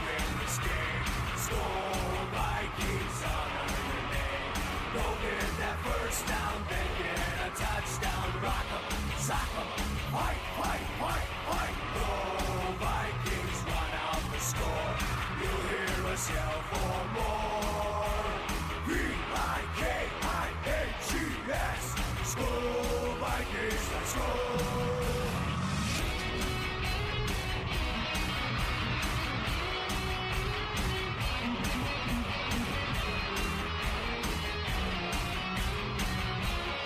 win this game. SKOL Vikings honor your name. Go get that first down, then get a touchdown. Rock 'em, sock 'em, fight, fight, fight, fight. Go Vikings, run out the score. You'll hear us yell for more. V-I-K-I-N-G-S. SKOL Vikings, let's go.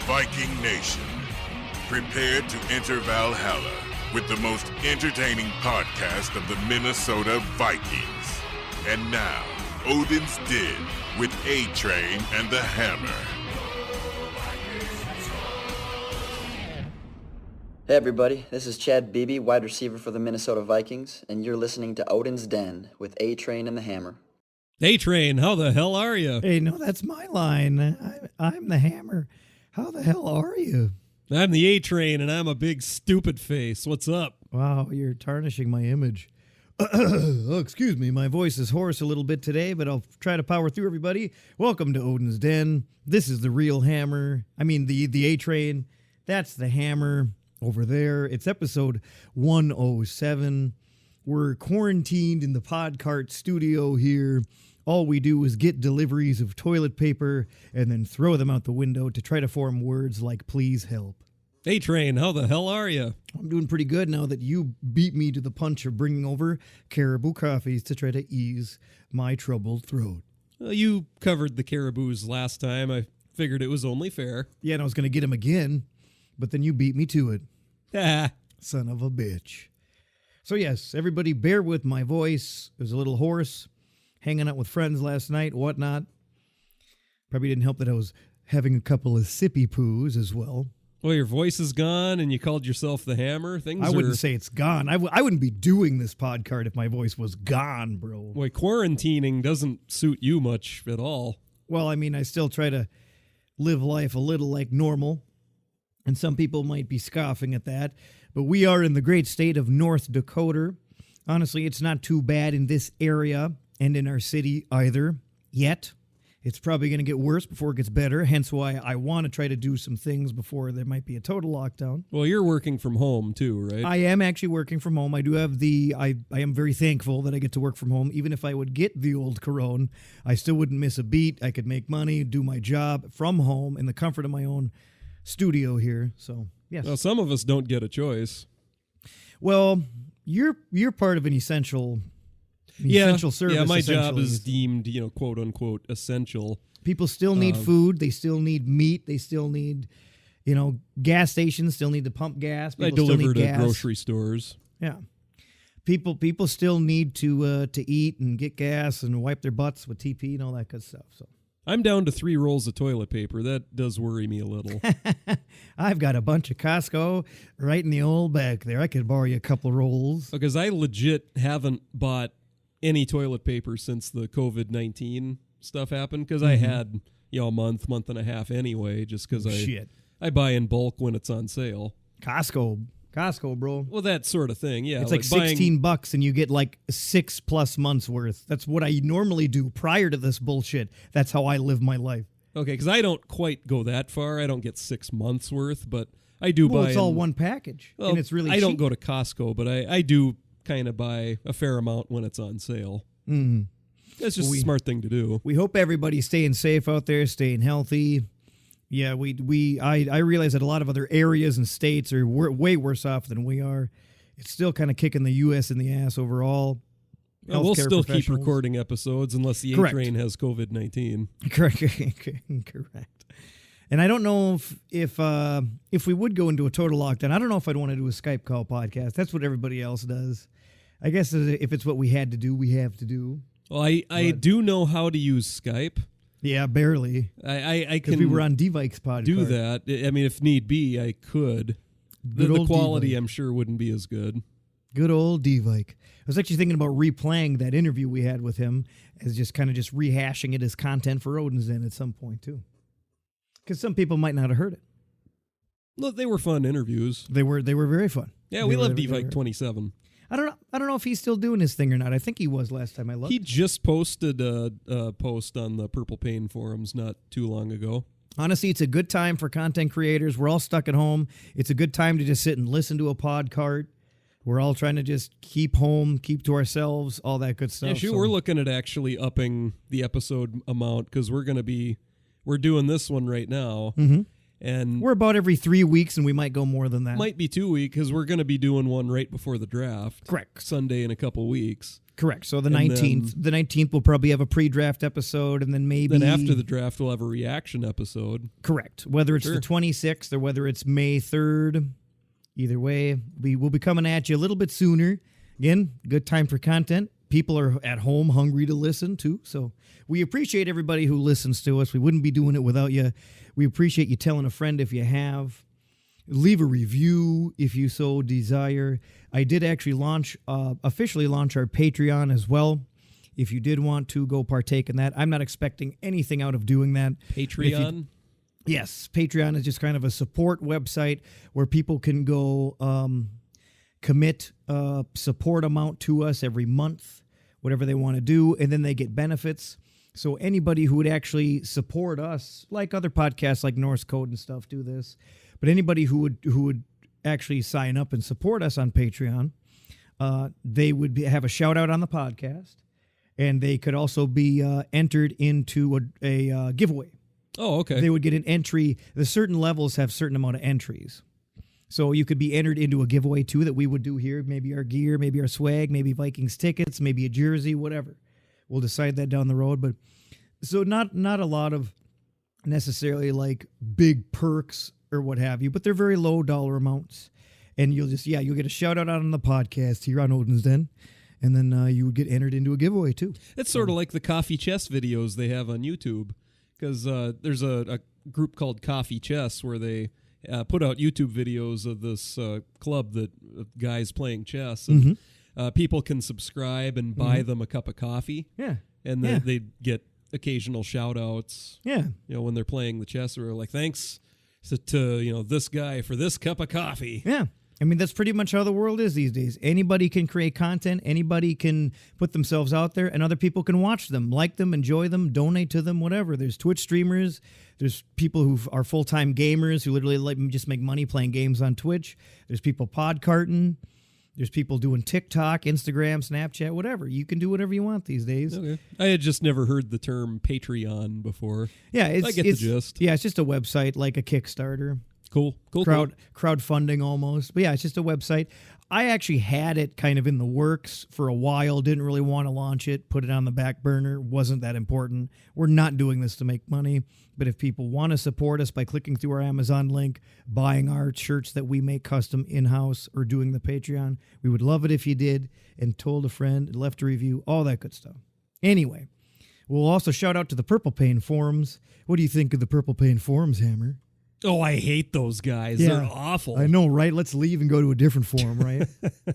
Viking Nation, prepare to enter Valhalla with the most entertaining podcast of the Minnesota Vikings. And now, Odin's Den with A-Train and the Hammer. Hey everybody, this is Chad Beebe, wide receiver for the Minnesota Vikings, and you're listening to Odin's Den with A-Train and the Hammer. A-Train, how the hell are you? Hey, no, that's my line. I'm the Hammer. How the hell are you? I'm the A-Train, and I'm a big stupid face. What's up? Wow, you're tarnishing my image. Oh, excuse me, my voice is hoarse a little bit today, but I'll try to power through, everybody. Welcome to Odin's Den. This is the real Hammer. I mean, the A-Train. That's the Hammer over there. It's episode 107. We're quarantined in the Podcart studio here. All we do is get deliveries of toilet paper and then throw them out the window to try to form words like please help. A-Train, how the hell are you? I'm doing pretty good now that you beat me to the punch of bringing over Caribou Coffees to try to ease my troubled throat. Well, you covered the Caribous last time. I figured it was only fair. Yeah, and I was going to get him again, but then you beat me to it. Ah. Son of a bitch. So yes, everybody bear with my voice. It was a little hoarse. Hanging out with friends last night, whatnot. Probably didn't help that I was having a couple of sippy poos as well. Well, your voice is gone, and you called yourself the Hammer? I wouldn't say it's gone. I wouldn't be doing this podcast if my voice was gone, bro. Boy, quarantining doesn't suit you much at all. Well, I mean, I still try to live life a little like normal, and some people might be scoffing at that, but we are in the great state of North Dakota. Honestly, it's not too bad in this area and in our city either, yet. It's probably going to get worse before it gets better, hence why I want to try to do some things before there might be a total lockdown. Well, you're working from home too, right? I am actually working from home. I do have I am very thankful that I get to work from home. Even if I would get the old corona, I still wouldn't miss a beat. I could make money, do my job from home in the comfort of my own studio here. So, yes. Well, some of us don't get a choice. Well, you're part of an essential service. Yeah, my job is deemed, quote unquote, essential. People still need food. They still need meat. They still need, gas stations still need to pump gas. People I deliver still need to gas. Grocery stores. Yeah. People still need to eat and get gas and wipe their butts with TP and all that good stuff. So I'm down to 3 rolls of toilet paper. That does worry me a little. I've got a bunch of Costco right in the old back there. I could borrow you a couple rolls. Because I legit haven't bought any toilet paper since the COVID-19 stuff happened, because I had a month and a half anyway, just because I buy in bulk when it's on sale. Costco, bro. Well, that sort of thing, yeah. It's like $16 and you get like 6+ months worth. That's what I normally do prior to this bullshit. That's how I live my life. Okay, because I don't quite go that far. I don't get 6 months worth, but I do buy. Well, it's all one package, and it's really cheap. I don't go to Costco, but I do kind of buy a fair amount when it's on sale. Mm-hmm. That's just a smart thing to do. We hope everybody's staying safe out there, staying healthy. Yeah, I realize that a lot of other areas and states are way worse off than we are. It's still kind of kicking the U.S. in the ass overall. Well, we'll still keep recording episodes unless the A-Train has COVID-19. Correct. And I don't know if we would go into a total lockdown, I don't know if I'd want to do a Skype call podcast. That's what everybody else does. I guess if it's what we had to do, we have to do. Well, I do know how to use Skype. Yeah, barely. I can. We were on D-Vikes podcast. Do that. I mean, if need be, I could. The quality, D-Vike. I'm sure, wouldn't be as good. Good old D-Vike. I was actually thinking about replaying that interview we had with him as just rehashing it as content for Odin's Den at some point, too. Because some people might not have heard it. Look, they were fun interviews. They were very fun. Yeah, we love D-Vike 27. I don't know if he's still doing his thing or not. I think he was last time I looked. He just posted a post on the Purple Pain forums not too long ago. Honestly, it's a good time for content creators. We're all stuck at home. It's a good time to just sit and listen to a podcast. We're all trying to just keep home, keep to ourselves, all that good stuff. Actually, we're looking at actually upping the episode amount because we're doing this one right now. Mm-hmm. And we're about every 3 weeks, and we might go more than that. Might be 2 weeks because we're going to be doing one right before the draft. Correct. Sunday in a couple weeks. Correct. So the 19th. The 19th will probably have a pre-draft episode, and then maybe... Then after the draft, we'll have a reaction episode. Correct. Whether it's the 26th or whether it's May 3rd, either way, we will be coming at you a little bit sooner. Again, good time for content. People are at home hungry to listen, too. So we appreciate everybody who listens to us. We wouldn't be doing it without you. We appreciate you telling a friend if you have. Leave a review if you so desire. I did actually officially launch our Patreon as well. If you did want to go partake in that, I'm not expecting anything out of doing that. Patreon? Yes. Patreon is just kind of a support website where people can go commit a support amount to us every month, whatever they want to do, and then they get benefits. So anybody who would actually support us, like other podcasts like Norse Code and stuff do this, but anybody who would actually sign up and support us on Patreon, they would have a shout out on the podcast, and they could also be entered into a giveaway. Oh, okay. They would get an entry. The certain levels have certain amount of entries. So you could be entered into a giveaway too that we would do here. Maybe our gear, maybe our swag, maybe Vikings tickets, maybe a jersey, whatever. We'll decide that down the road. But so not a lot of necessarily like big perks or what have you, but they're very low dollar amounts. And you'll get a shout out on the podcast here on Odin's Den. And then you would get entered into a giveaway too. It's sort of like the coffee chess videos they have on YouTube. Because there's a group called Coffee Chess where they put out YouTube videos of this club that guys playing chess. And people can subscribe and buy them a cup of coffee. Yeah. And then they get occasional shout outs. Yeah. You know, when they're playing the chess, or like, thanks to this guy for this cup of coffee. Yeah. I mean, that's pretty much how the world is these days. Anybody can create content. Anybody can put themselves out there, and other people can watch them, like them, enjoy them, donate to them, whatever. There's Twitch streamers. There's people who are full-time gamers who literally just make money playing games on Twitch. There's people podcarting. There's people doing TikTok, Instagram, Snapchat, whatever. You can do whatever you want these days. Okay. I had just never heard the term Patreon before. Yeah, I get the gist. Yeah, it's just a website like a Kickstarter. Cool. Crowdfunding almost. But yeah, it's just a website. I actually had it kind of in the works for a while. Didn't really want to launch it. Put it on the back burner. Wasn't that important. We're not doing this to make money. But if people want to support us by clicking through our Amazon link, buying our shirts that we make custom in-house, or doing the Patreon, we would love it if you did and told a friend, left a review, all that good stuff. Anyway, we'll also shout out to the Purple Pain forums. What do you think of the Purple Pain forums, Hammer? Oh, I hate those guys. Yeah, they're awful. I know, right? Let's leave and go to a different forum, right?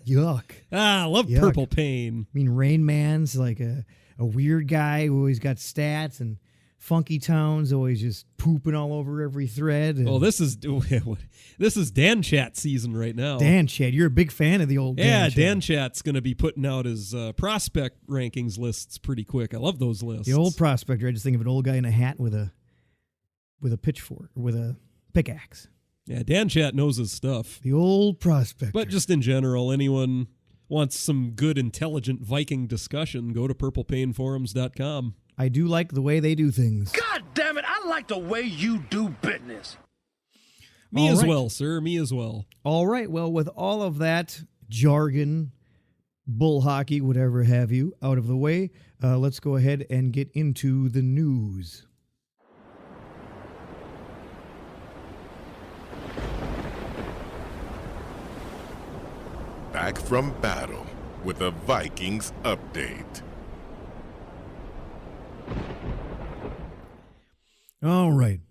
Yuck. I love Yuck. Purple Pain. I mean, Rain Man's like a weird guy who always got stats, and Funky Town's always just pooping all over every thread. Well, this is Dan Chat season right now. Dan Chat, you're a big fan of the old Dan Chat. Dan Chat's going to be putting out his prospect rankings lists pretty quick. I love those lists. The old prospector, I just think of an old guy in a hat with a pitchfork, or with a pickaxe. Yeah, Dan Chat knows his stuff. The old prospector. But just in general, anyone wants some good, intelligent Viking discussion, go to purplepainforums.com. I do like the way they do things. God damn it, I like the way you do business. Me as well, sir. Me as well. All right. Well, with all of that jargon, bull hockey, whatever have you, out of the way, let's go ahead and get into the news. Back from battle with a Vikings update. All right.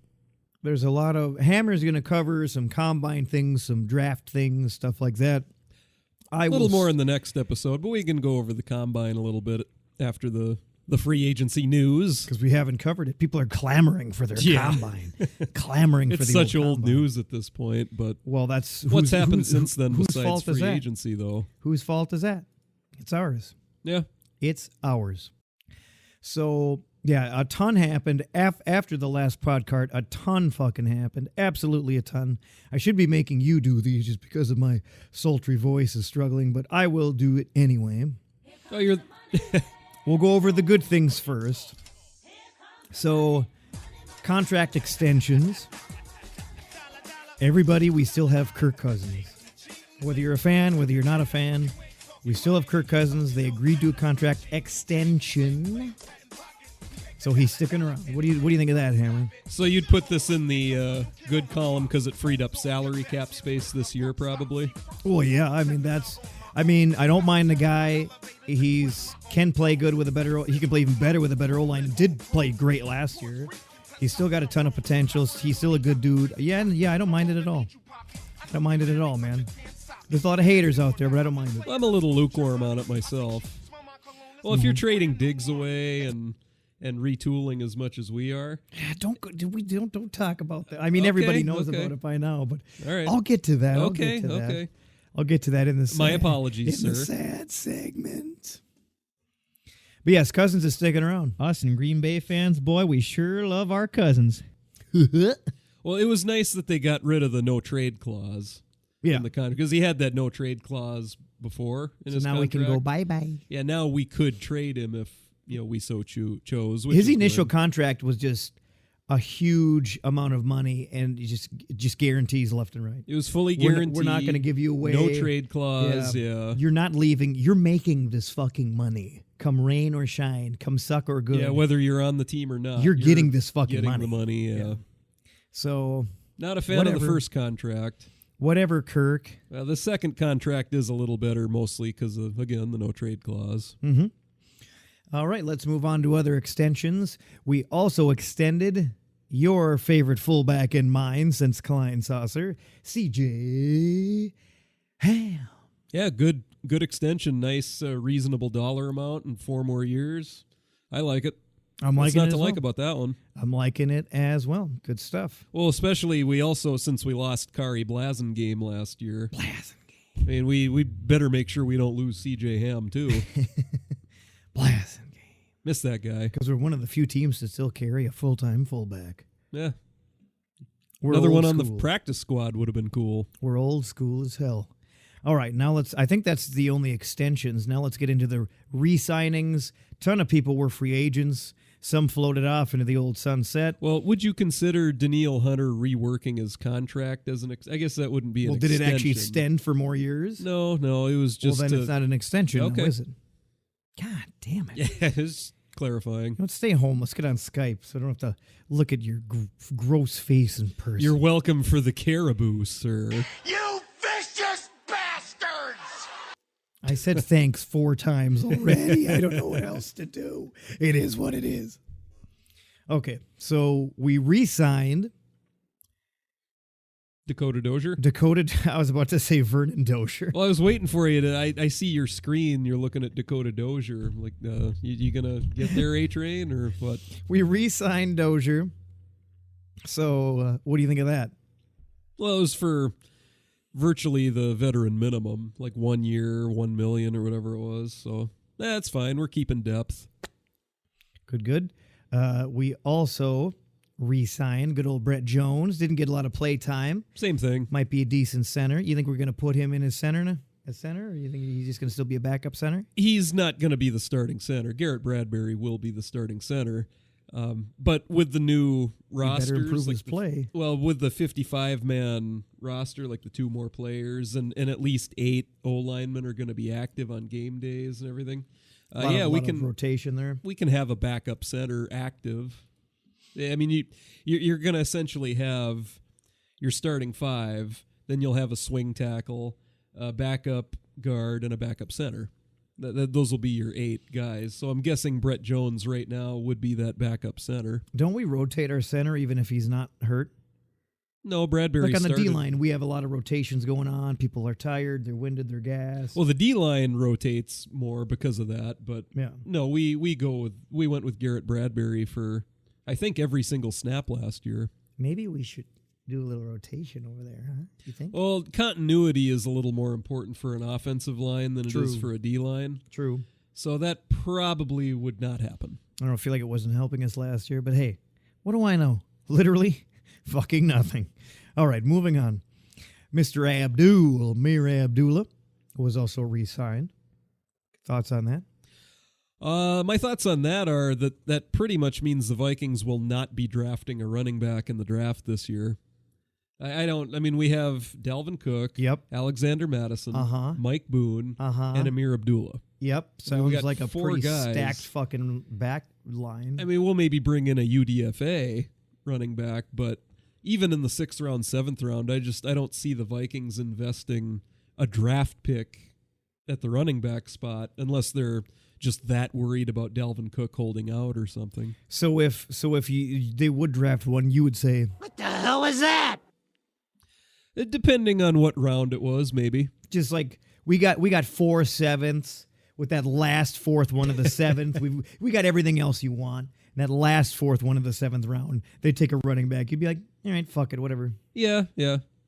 There's a lot of... Hammer's going to cover some combine things, some draft things, stuff like that. A little more in the next episode, but we can go over the combine a little bit after the the free agency news. Because we haven't covered it. People are clamoring for their combine. Clamoring for the It's such old combine. news at this point, but Well, that's... what's happened since then whose besides fault is free that? agency, though? Whose fault is that? It's ours. Yeah. It's ours. So, yeah, a ton happened after the last podcast. A ton fucking happened. Absolutely a ton. I should be making you do these just because of my sultry voice is struggling, but I will do it anyway. Oh, you're... We'll go over the good things first. So, contract extensions. Everybody, we still have Kirk Cousins. Whether you're a fan, whether you're not a fan, we still have Kirk Cousins. They agreed to a contract extension. So he's sticking around. What do you think of that, Hammer? So you'd put this in the good column because it freed up salary cap space this year, probably? Oh, yeah. I don't mind the guy. Can play good with a better... He can play even better with a better O-line. Did play great last year. He's still got a ton of potential. He's still a good dude. Yeah, I don't mind it at all. I don't mind it at all, man. There's a lot of haters out there, but I don't mind it. Well, I'm a little lukewarm on it myself. Well, if you're trading Diggs away and retooling as much as we are... Yeah, don't talk about that. I mean, everybody knows about it by now, but all right. I'll get to that. Okay. I'll get to that in the My apologies, in sir. the sad segment. But yes, Cousins is sticking around. Us and Green Bay fans, boy, we sure love our Cousins. Well, it was nice that they got rid of the no trade clause in the contract because he had that no trade clause before in his now contract. we can go bye-bye. Yeah, now we could trade him if we so chose. His initial contract was just a huge amount of money and just guarantees left and right. It was fully guaranteed. We're not going to give you away. No trade clause, yeah. You're not leaving. You're making this fucking money. Come rain or shine, come suck or good. Yeah, whether you're on the team or not. You're getting this fucking getting money. the money, yeah. So... Not a fan of the first contract. Whatever, Kirk. The second contract is a little better, mostly because of, again, the no trade clause. Mm-hmm. All right, let's move on to other extensions. We also extended your favorite fullback in mine since Klein Saucer, CJ Ham. Yeah, good extension. Nice, reasonable dollar amount and 4 more years. I like it. I'm What's liking not it to as like well. about that one? I'm liking it as well. Good stuff. Well, especially we also, since we lost Kari Blasingame last year. Blasingame. I mean, we better make sure we don't lose CJ Ham, too. Blasingame. Miss that guy. Because we're one of the few teams that still carry a full-time fullback. Yeah. We're Another old one on school. the practice squad would have been cool. We're old school as hell. All right, now I think that's the only extensions. Now let's get into the re-signings. Ton of people were free agents. Some floated off into the old sunset. Well, would you consider Daniil Hunter reworking his contract as an I guess that wouldn't be an Did extension. it actually extend for more years? No, it was just... Well, then it's not an extension, Okay. now, is it? God damn it. Yeah, it's clarifying. Let's stay home. Let's get on Skype so I don't have to look at your gross face in person. You're welcome for the caribou, sir. You vicious bastards! I said thanks 4 times already. I don't know what else to do. It is what it is. Okay, so we re-signed Dakota Dozier? I was about to say Vernon Dozier. Well, I was waiting for you to... I see your screen. You're looking at Dakota Dozier. Like, you going to get there, A-Train, or what? We re-signed Dozier. So, what do you think of that? Well, it was for virtually the veteran minimum, like 1 year, $1 million or whatever it was. So that's fine. We're keeping depth. Good. We also re-signed good old Brett Jones. Didn't get a lot of play time. Same thing. Might be a decent center. You think we're going to put him in as center now? As center? Or you think he's just going to still be a backup center? He's not going to be the starting center. Garrett Bradbury will be the starting center. But with the new rosters, better improve like his play. With the 55-man roster, like the 2 more players and at least 8 O-linemen are going to be active on game days and everything. We can rotation there. We can have a backup center active. I mean, you're going to essentially have your starting 5, then you'll have a swing tackle, a backup guard, and a backup center. Those will be your 8 guys. So I'm guessing Brett Jones right now would be that backup center. Don't we rotate our center even if he's not hurt? No, Bradbury Like on the started. D-line, we have a lot of rotations going on. People are tired. They're winded. They're gassed. Well, the D-line rotates more because of that, but yeah. no, we went with Garrett Bradbury for, I think, every single snap last year. Maybe we should do a little rotation over there, huh? You think? Well, continuity is a little more important for an offensive line than it is for a D-line. True. So that probably would not happen. I don't feel like it wasn't helping us last year, but hey, what do I know? Literally fucking nothing. All right, moving on. Mr. Mir Abdullah was also re-signed. Thoughts on that? My thoughts on that are that pretty much means the Vikings will not be drafting a running back in the draft this year. We have Dalvin Cook, Yep. Alexander Madison, Mike Boone, and Amir Abdullah. Yep. We Sounds got like a 4 pretty guys. stacked fucking back line. I mean, we'll maybe bring in a UDFA running back, but even in the 6th round, 7th round, I don't see the Vikings investing a draft pick at the running back spot unless they're just that worried about Dalvin Cook holding out or something. So if they would draft one, you would say, What the hell is that? Depending on what round it was, maybe. just like we got 4 7ths with that last 4th one of the 7th. we got everything else you want. And that last 4th one of the 7th round, they take a running back. You'd be like, all right, fuck it, whatever. Yeah.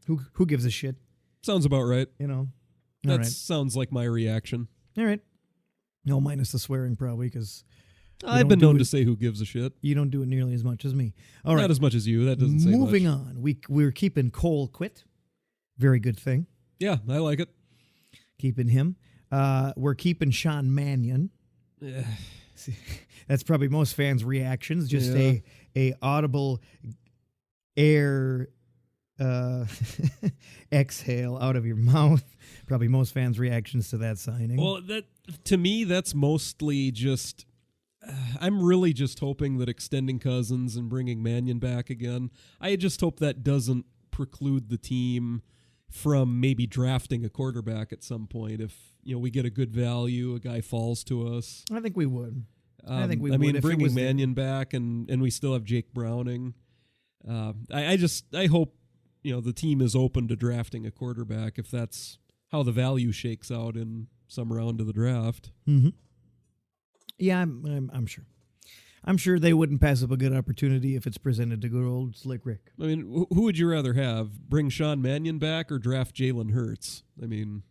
Who gives a shit? Sounds about right. You know. That sounds like my reaction. All right. No, minus the swearing probably because I've been known to say who gives a shit. You don't do it nearly as much as me. All right. Not as much as you. That doesn't say much. Moving on. We're keeping Cole Quit. Very good thing. Yeah, I like it. Keeping him. We're keeping Sean Mannion. See, that's probably most fans' reactions. Just a audible air exhale out of your mouth. Probably most fans' reactions to that signing. Well, to me, that's mostly just. I'm really just hoping that extending Cousins and bringing Mannion back again. I just hope that doesn't preclude the team from maybe drafting a quarterback at some point. If we get a good value, a guy falls to us. I think we would. I mean, bringing Mannion back and we still have Jake Browning. I hope the team is open to drafting a quarterback if that's how the value shakes out in some round of the draft. Mm-hmm. Yeah, I'm sure. I'm sure they wouldn't pass up a good opportunity if it's presented to good old Slick Rick. I mean, who would you rather have? Bring Sean Mannion back or draft Jalen Hurts? I mean,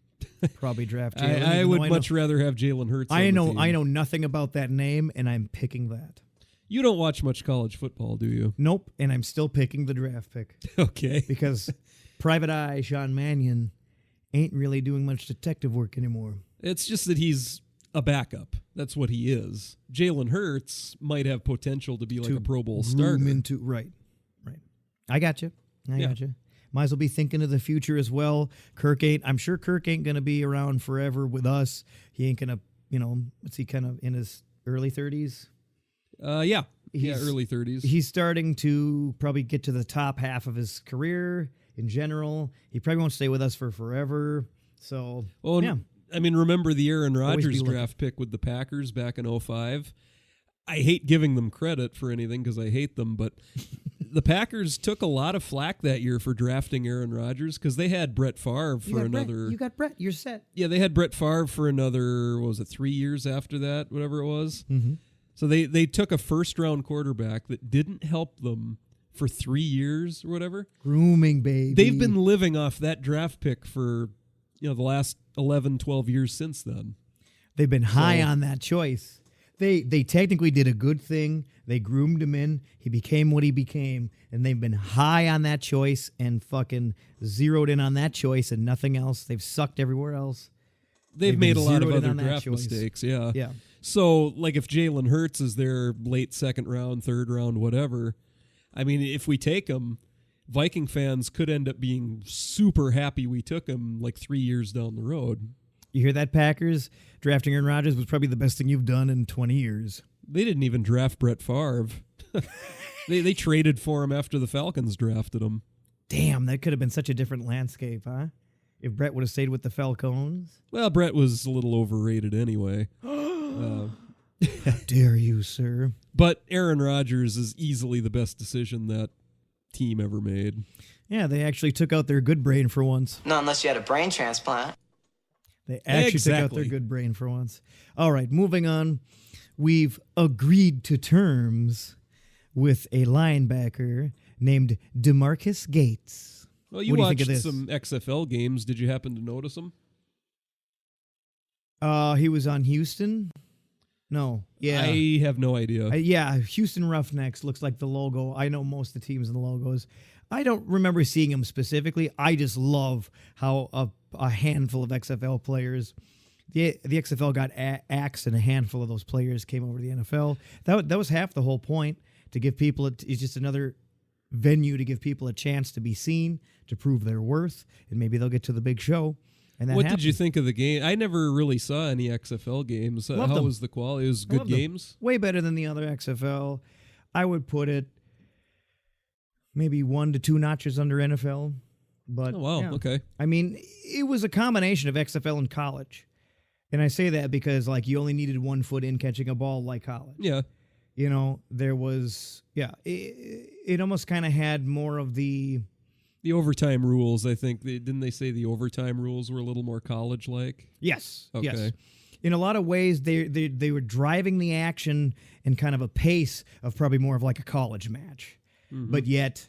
probably draft Jalen. I would much rather have Jalen Hurts. I know nothing about that name, and I'm picking that. You don't watch much college football, do you? Nope, and I'm still picking the draft pick. Okay. Because Private Eye Sean Mannion ain't really doing much detective work anymore. It's just that he's a backup. That's what he is. Jalen Hurts might have potential to be like a Pro Bowl starter. Right. I got you. Got you. Might as well be thinking of the future as well. I'm sure Kirk ain't going to be around forever with us. He ain't going to, what's he kind of in his early 30s? Early 30s. He's starting to probably get to the top half of his career in general. He probably won't stay with us for forever. So, yeah. I mean, remember the Aaron Rodgers draft pick with the Packers back in 2005? I hate giving them credit for anything because I hate them, but the Packers took a lot of flack that year for drafting Aaron Rodgers because they had Brett Favre for another... You got Brett. You're set. Yeah, they had Brett Favre for another, 3 years after that, whatever it was? Mm-hmm. So they took a first-round quarterback that didn't help them for 3 years or whatever. Grooming, baby. They've been living off that draft pick for... the last 11, 12 years since then. They've been high on that choice. They technically did a good thing. They groomed him in. He became what he became. And they've been high on that choice and fucking zeroed in on that choice and nothing else. They've sucked everywhere else. They've made a lot of other draft mistakes, yeah. Yeah. So, like if Jalen Hurts is their late 2nd round, 3rd round, whatever, I mean, if we take him, Viking fans could end up being super happy we took him like 3 years down the road. You hear that, Packers? Drafting Aaron Rodgers was probably the best thing you've done in 20 years. They didn't even draft Brett Favre. they traded for him after the Falcons drafted him. Damn, that could have been such a different landscape, huh? If Brett would have stayed with the Falcons. Well, Brett was a little overrated anyway. How dare you, sir? But Aaron Rodgers is easily the best decision that team ever made. Yeah, they actually took out their good brain for once. Not unless you had a brain transplant. They actually took out their good brain for once. All right, moving on. We've agreed to terms with a linebacker named DeMarcus Gates. Well, you What do watched think of this? some XFL games. Did you happen to notice them? He was on Houston. No, yeah, I have no idea. yeah. Houston Roughnecks looks like the logo. I know most of the teams and the logos. I don't remember seeing him specifically. I just love how a handful of XFL players, the XFL got axed, and a handful of those players came over to the NFL. That was half the whole point, to give people it's just another venue to give people a chance to be seen, to prove their worth, and maybe they'll get to the big show. And that What happened. did you think of the game? I never really saw any XFL games. Loved How them. was the quality? It was good Loved them. games? Way better than the other XFL. I would put it maybe 1 to 2 notches under NFL. But Oh, wow. yeah. Okay. I mean, it was a combination of XFL and college. And I say that because, like, you only needed 1 foot in catching a ball like college. Yeah. You know, there was, it almost kind of had more of the... The overtime rules, I think. Didn't they say the overtime rules were a little more college-like? Yes. Okay. Yes. In a lot of ways, they were driving the action in kind of a pace of probably more of like a college match. Mm-hmm. But yet,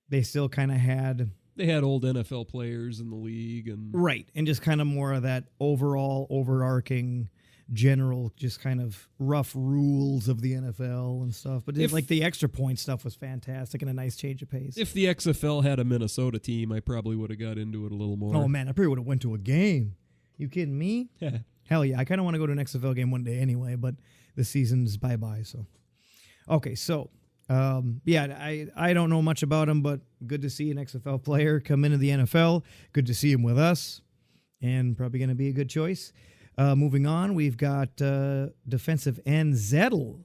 they still kind of had... They had old NFL players in the league. Right. And just kind of more of that overall, overarching, general, just kind of rough rules of the NFL and stuff. But like the extra point stuff was fantastic and a nice change of pace. If the XFL had a Minnesota team, I probably would have got into it a little more. Oh, man, I probably would have went to a game. You kidding me? Yeah. Hell yeah. I kind of want to go to an XFL game one day anyway, but the season's bye-bye, so. Okay, so, I don't know much about him, but good to see an XFL player come into the NFL. Good to see him with us, and probably going to be a good choice. Moving on, we've got defensive end Zettel.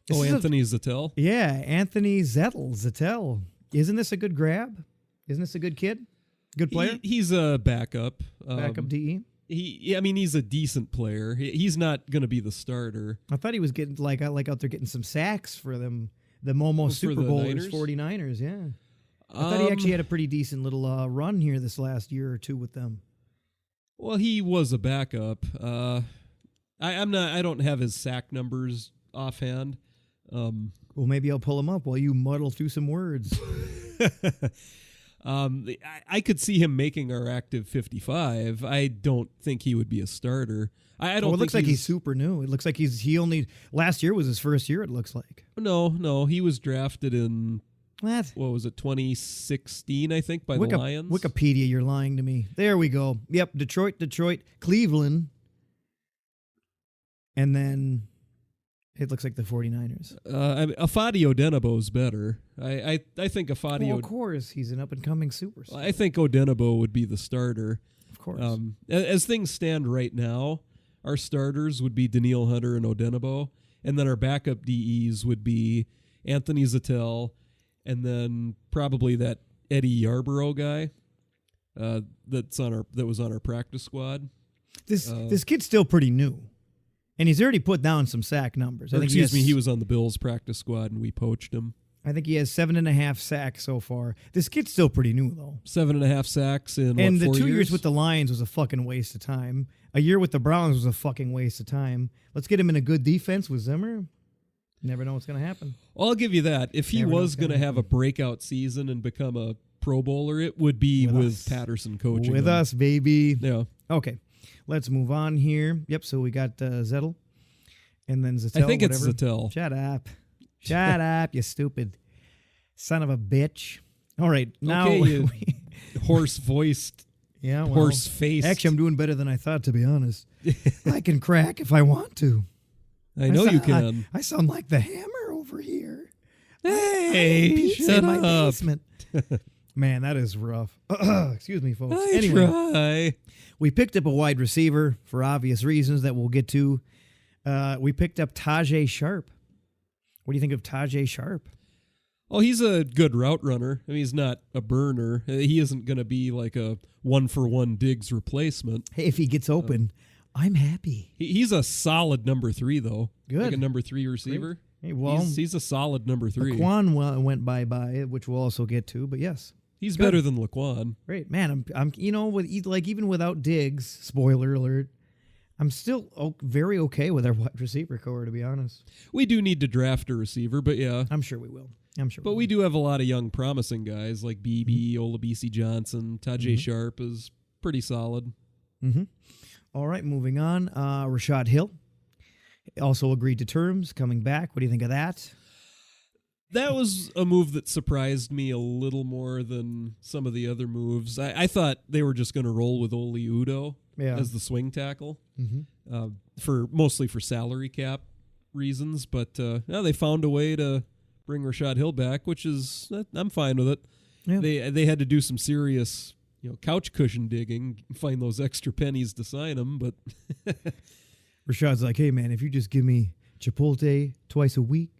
Anthony Zettel? Yeah, Anthony Zettel. Isn't this a good grab? Isn't this a good kid? Good player? He's a backup. Backup DE? He's a decent player. He's not going to be the starter. I thought he was getting like out there getting some sacks for them. The Momo For Super the Bowlers, Niners? 49ers, yeah. I thought he actually had a pretty decent little run here this last year or two with them. Well, he was a backup. I don't have his sack numbers offhand. Well, maybe I'll pull him up while you muddle through some words. I could see him making our active 55. I don't think he would be a starter. I don't. It looks like he's super new. It looks like he only last year was his first year. It looks like. No, he was drafted in What was it, 2016? I think by the Lions. Wikipedia, you're lying to me. There we go. Yep, Detroit, Cleveland, and then it looks like the 49ers. Afadio Denebo's better. I think Afadio. Well, of course, he's an up and coming superstar. I think Odenebo would be the starter. Of course. As things stand right now, our starters would be Daniil Hunter and Odenebo, and then our backup DEs would be Anthony Zettel, and then probably that Eddie Yarborough guy that was on our practice squad. This kid's still pretty new, and he's already put down some sack numbers. He was on the Bills practice squad, and we poached him. I think he has 7.5 sacks so far. This kid's still pretty new, though. 7.5 sacks in and what, 4 the 2 years? years with the Lions was a fucking waste of time. A year with the Browns was a fucking waste of time. Let's get him in a good defense with Zimmer. Never know what's going to happen. Well, I'll give you that. If he Never know was what's going to gonna have a breakout season and become a Pro Bowler, it would be With with us. Patterson coaching With him. us, baby. Yeah. Okay, let's move on here. Yep, so we got Zettel. And then Zettel. I think it's whatever. Zettel. Shut up. Shut up, you stupid son of a bitch. All right, now Okay, you horse-voiced, yeah, well, horse-faced. Actually, I'm doing better than I thought, to be honest. I can crack if I want to. I know you can. I sound like the Hammer over here. Hey, Pizza shut in my up. basement. Man, that is rough. Excuse me, folks. I Anyway, try. we picked up a wide receiver for obvious reasons that we'll get to. We picked up Tajay Sharp. What do you think of Tajay Sharp? Oh, he's a good route runner. I mean, he's not a burner. He isn't going to be like a one-for-one Diggs replacement. Hey, if he gets open, I'm happy. He's a solid number 3, though. Good. Like a number 3 receiver. Hey, well, he's a solid number 3. Laquan went bye-bye, which we'll also get to, but yes. He's better than Laquan. Great. Man, I'm even without Diggs, spoiler alert, I'm still very okay with our wide receiver core, to be honest. We do need to draft a receiver, but yeah. I'm sure we will. But we do have a lot of young, promising guys like BB, Olabisi Johnson, Tajay Sharp is pretty solid. Mm-hmm. All right, moving on. Rashad Hill also agreed to terms, coming back. What do you think of that? That was a move that surprised me a little more than some of the other moves. I thought they were just going to roll with Oli Udoh as the swing tackle, mostly for salary cap reasons. But they found a way to bring Rashad Hill back, which is I'm fine with it. Yeah. They had to do some serious couch cushion digging, find those extra pennies to sign him. But Rashad's like, hey man, if you just give me Chipotle twice a week,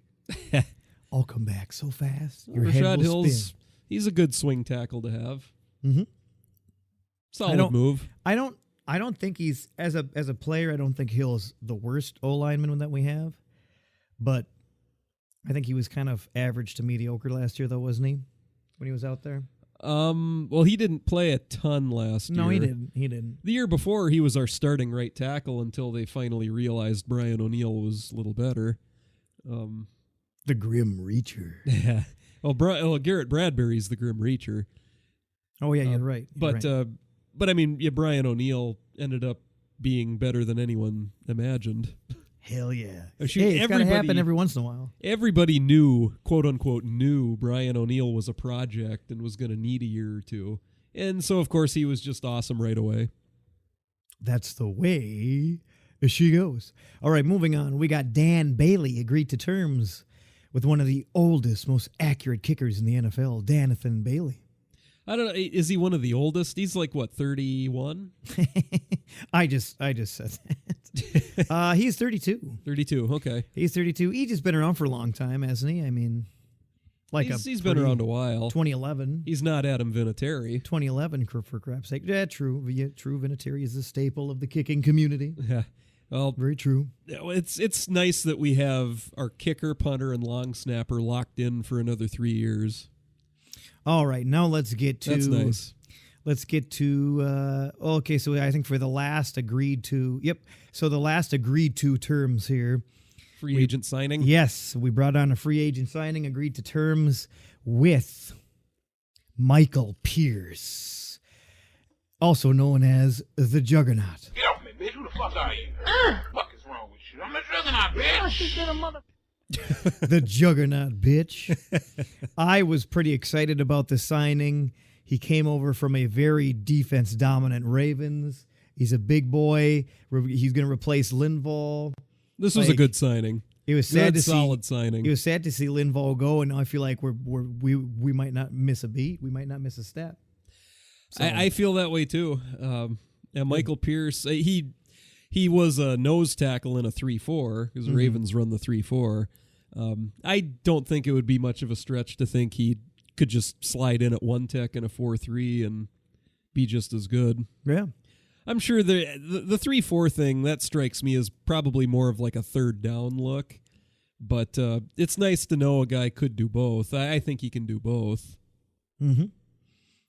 I'll come back so fast. Your head will spin. He's a good swing tackle to have. Mm-hmm. Solid move. I don't think he's as a player. I don't think Hill's the worst O lineman that we have, but I think he was kind of average to mediocre last year, though, wasn't he? When he was out there. Well, he didn't play a ton last year. No, he didn't. The year before, he was our starting right tackle until they finally realized Brian O'Neill was a little better. The Grim Reacher. Yeah. Well, Garrett Bradbury's the Grim Reacher. Oh yeah, you're right. But I mean, Brian O'Neill ended up being better than anyone imagined. Hell yeah. It's gotta happen every once in a while. Everybody knew, quote unquote, Brian O'Neill was a project and was going to need a year or two. And so, of course, he was just awesome right away. That's the way she goes. All right, moving on. We got Dan Bailey agreed to terms with one of the oldest, most accurate kickers in the NFL, Danathan Bailey. I don't know. Is he one of the oldest? He's like, what, 31? I just said that. He's 32. 32, okay. He's 32. He's just been around for a long time, hasn't he? I mean, he's been around a while. 2011. He's not Adam Vinatieri. 2011, for crap's sake. Yeah, true. Yeah, true. Vinatieri is a staple of the kicking community. Yeah. Well, very true. It's nice that we have our kicker, punter, and long snapper locked in for another 3 years. All right, now let's get to. That's nice. Let's get to. Okay, so I think for the last agreed to. Yep. So the last agreed to terms here. Free agent signing. Yes, we brought on a free agent signing. Agreed to terms with Michael Pierce, also known as the Juggernaut. Get off me, bitch! Who the fuck are you? What the fuck is wrong with you? I'm a Juggernaut, bitch. The Juggernaut, bitch. I was pretty excited about the signing. He came over from a very defense-dominant Ravens. He's a big boy. He's going to replace Linval. This was a good signing. It was sad solid signing. It was sad to see Linval go, and now I feel like we might not miss a beat. We might not miss a step. So. I feel that way too. Michael Pierce, he was a nose tackle in a 3-4 because the Ravens run the 3-4. I don't think it would be much of a stretch to think he could just slide in at one tech in a 4-3 and be just as good. Yeah. I'm sure the 3-4 thing, that strikes me as probably more of like a third down look. But it's nice to know a guy could do both. I think he can do both. Mm-hmm.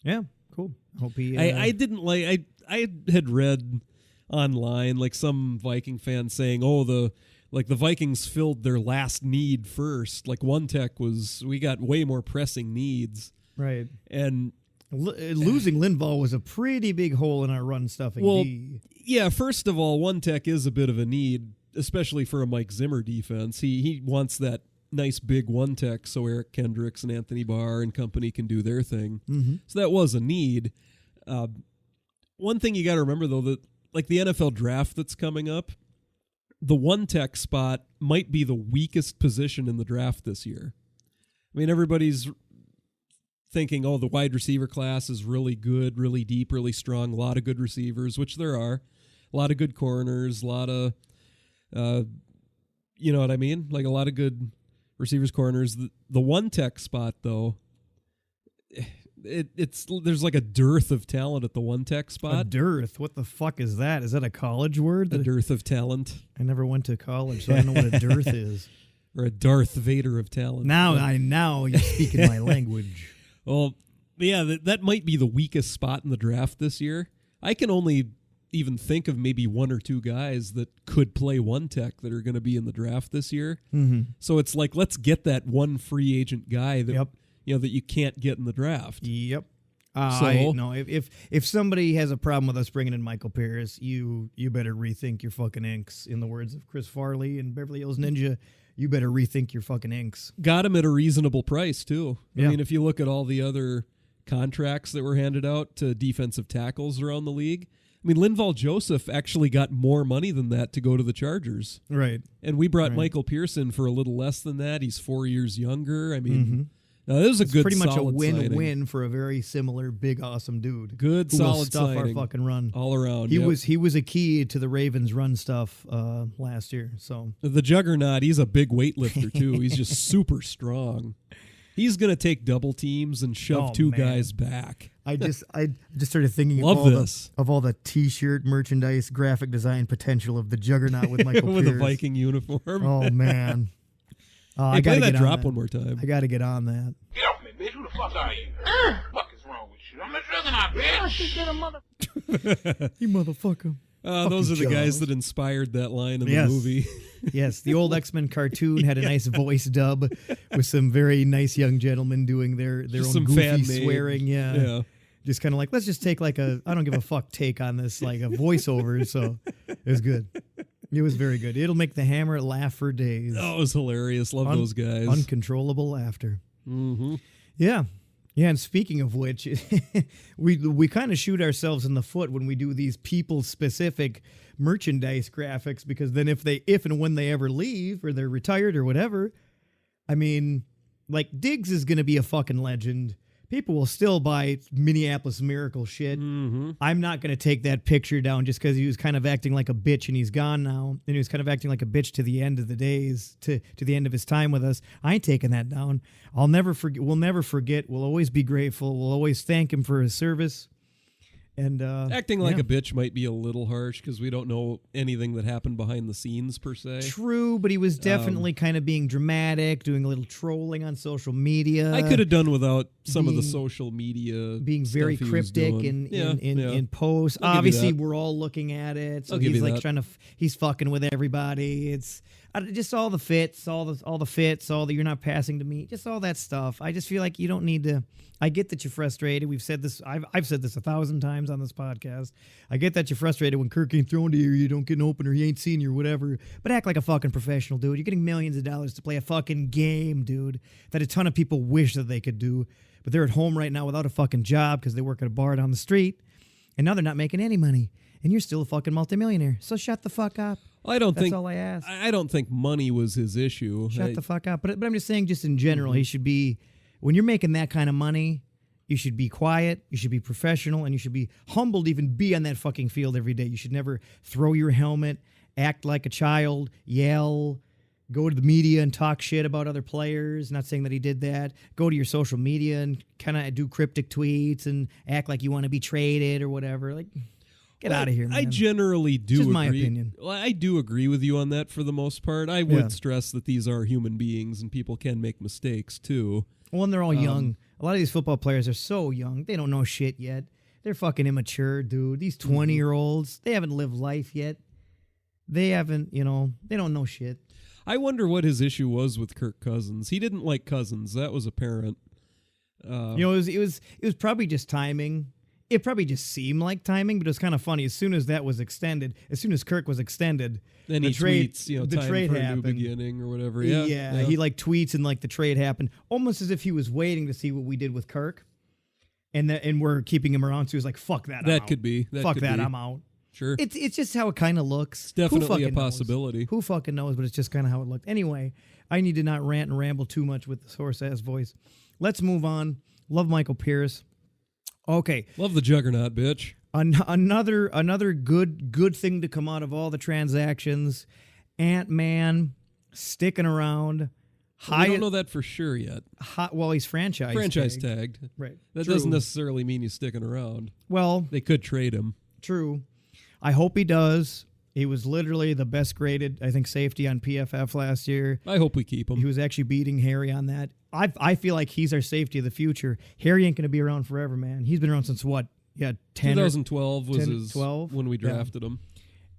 Yeah, cool. Hope he... I didn't like... I had read online like some Viking fans saying, the Vikings filled their last need first. Like one tech we got way more pressing needs. Right. And... losing Linval was a pretty big hole in our run stuffing. Well, yeah, first of all, one tech is a bit of a need, especially for a Mike Zimmer defense. He wants that nice big one tech so Eric Kendricks and Anthony Barr and company can do their thing. Mm-hmm. So that was a need. One thing you got to remember, though, that like the NFL draft that's coming up, the one tech spot might be the weakest position in the draft this year. I mean, everybody's thinking, the wide receiver class is really good, really deep, really strong, a lot of good receivers, which there are, a lot of good corners, a lot of, you know what I mean? Like a lot of good receivers, corners. The one tech spot, though, there's like a dearth of talent at the one tech spot. A dearth? What the fuck is that? Is that a college word? A dearth of talent. I never went to college, so I don't know what a dearth is. Or a Darth Vader of talent. Now you're speaking my language. Well, yeah, that might be the weakest spot in the draft this year. I can only even think of maybe one or two guys that could play one tech that are going to be in the draft this year. Mm-hmm. So it's like, let's get that one free agent guy that Yep. that you can't get in the draft. Yep. So if somebody has a problem with us bringing in Michael Pierce, you better rethink your fucking inks. In the words of Chris Farley and Beverly Hills Ninja, you better rethink your fucking inks. Got him at a reasonable price too. Yeah. I mean, if you look at all the other contracts that were handed out to defensive tackles around the league, I mean, Linval Joseph actually got more money than that to go to the Chargers. Right. And we brought Right. Michael Pearson for a little less than that. He's 4 years younger. I mean, now this is a It's good, pretty much a solid win-win signing. for a very similar, big, awesome dude. Good, who will solid stuff signing. our fucking run All around. He yep. was a key to the Ravens' run stuff last year. So The Juggernaut, he's a big weightlifter too. He's just super strong. He's going to take double teams and shove two man. guys back. I just started thinking Love this. of all the T-shirt merchandise, graphic design potential of the Juggernaut with Michael with Pierce. a Viking uniform. Oh man! I Hey, gotta play that get drop on one more time. I got to get on that. Get off me, bitch. Who the fuck are you? Fuck is wrong with you? I'm a Juggernaut, bitch. You motherfucker! Those are the Fucking guys Joe. that inspired that line in Yes. the movie. Yes, the old X-Men cartoon had a nice voice dub with some very nice young gentlemen doing their Just own some goofy fan-made. swearing. Yeah. Just kind of like, let's just take like a I don't give a fuck take on this, like a voiceover. So it was good. It was very good. It'll make the Hammer laugh for days. Oh, it was hilarious. Love those guys. Uncontrollable laughter. Mm-hmm. Yeah. Yeah, and speaking of which, we kind of shoot ourselves in the foot when we do these people-specific merchandise graphics, because then if and when they ever leave or they're retired or whatever, I mean, like Diggs is going to be a fucking legend. People will still buy Minneapolis Miracle shit. Mm-hmm. I'm not going to take that picture down just because he was kind of acting like a bitch and he's gone now. And he was kind of acting like a bitch to the end of the days, to the end of his time with us. I ain't taking that down. I'll never forget. We'll never forget. We'll always be grateful. We'll always thank him for his service. And Acting like yeah. a bitch might be a little harsh because we don't know anything that happened behind the scenes per se. True, but he was definitely kind of being dramatic, doing a little trolling on social media. I could have done without some of the being- social media being very stuff he was cryptic doing. in posts. I'll give you Obviously, that. we're all looking at it. So I'll give he's you like that. trying to, he's fucking with everybody. It's just all the fits, all the fits, all the you're not passing to me, just all that stuff. I just feel like you don't need to. I get that you're frustrated. We've said this. I've said this 1,000 times on this podcast. I get that you're frustrated when Kirk ain't throwing to you, you don't get an opener, he ain't seen you, or whatever. But act like a fucking professional, dude. You're getting millions of dollars to play a fucking game, dude, that a ton of people wish that they could do. But they're at home right now without a fucking job because they work at a bar down the street, and now they're not making any money. And you're still a fucking multimillionaire. So shut the fuck up. That's all I ask. I don't think money was his issue. Shut the fuck up. But I'm just saying, just in general, he should be, when you're making that kind of money, you should be quiet, you should be professional, and you should be humble to even be on that fucking field every day. You should never throw your helmet, act like a child, yell, go to the media and talk shit about other players. Not saying that he did that. Go to your social media and kind of do cryptic tweets and act like you want to be traded or whatever. Like, get out of here, man. I generally do Just agree. my opinion. Well, I do agree with you on that for the most part. I would stress that these are human beings and people can make mistakes too. Well, and they're all young. A lot of these football players are so young. They don't know shit yet. They're fucking immature, dude. These 20-year-olds, they haven't lived life yet. They haven't, they don't know shit. I wonder what his issue was with Kirk Cousins. He didn't like Cousins. That was apparent. It was probably just timing. It probably just seemed like timing, but it was kind of funny. As soon as that was extended, as soon as Kirk was extended, Then the he trade, tweets, the time trade for a new happened. beginning or whatever. Yeah, He like tweets and like the trade happened, almost as if he was waiting to see what we did with Kirk, and we're keeping him around. So he was like, "Fuck that, I'm That out. could be. That Fuck could that, be. I'm out." Sure. It's just how it kind of looks. Definitely Who a fucking knows? possibility. Who fucking knows? But it's just kind of how it looked. Anyway, I need to not rant and ramble too much with this horse ass voice. Let's move on. Love Michael Pierce. Okay, Love the Juggernaut, bitch. another good thing to come out of all the transactions. Ant-Man sticking around. We don't know that for sure yet. Well, he's franchise Tagged. Right. That True. doesn't necessarily mean he's sticking around. Well, They could trade him. true. I hope he does. He was literally the best graded, I think, safety on PFF last year. I hope we keep him. He was actually beating Harry on that. I feel like he's our safety of the future. Harry ain't going to be around forever, man. He's been around since what? Yeah, 2012 was 12? when we drafted him.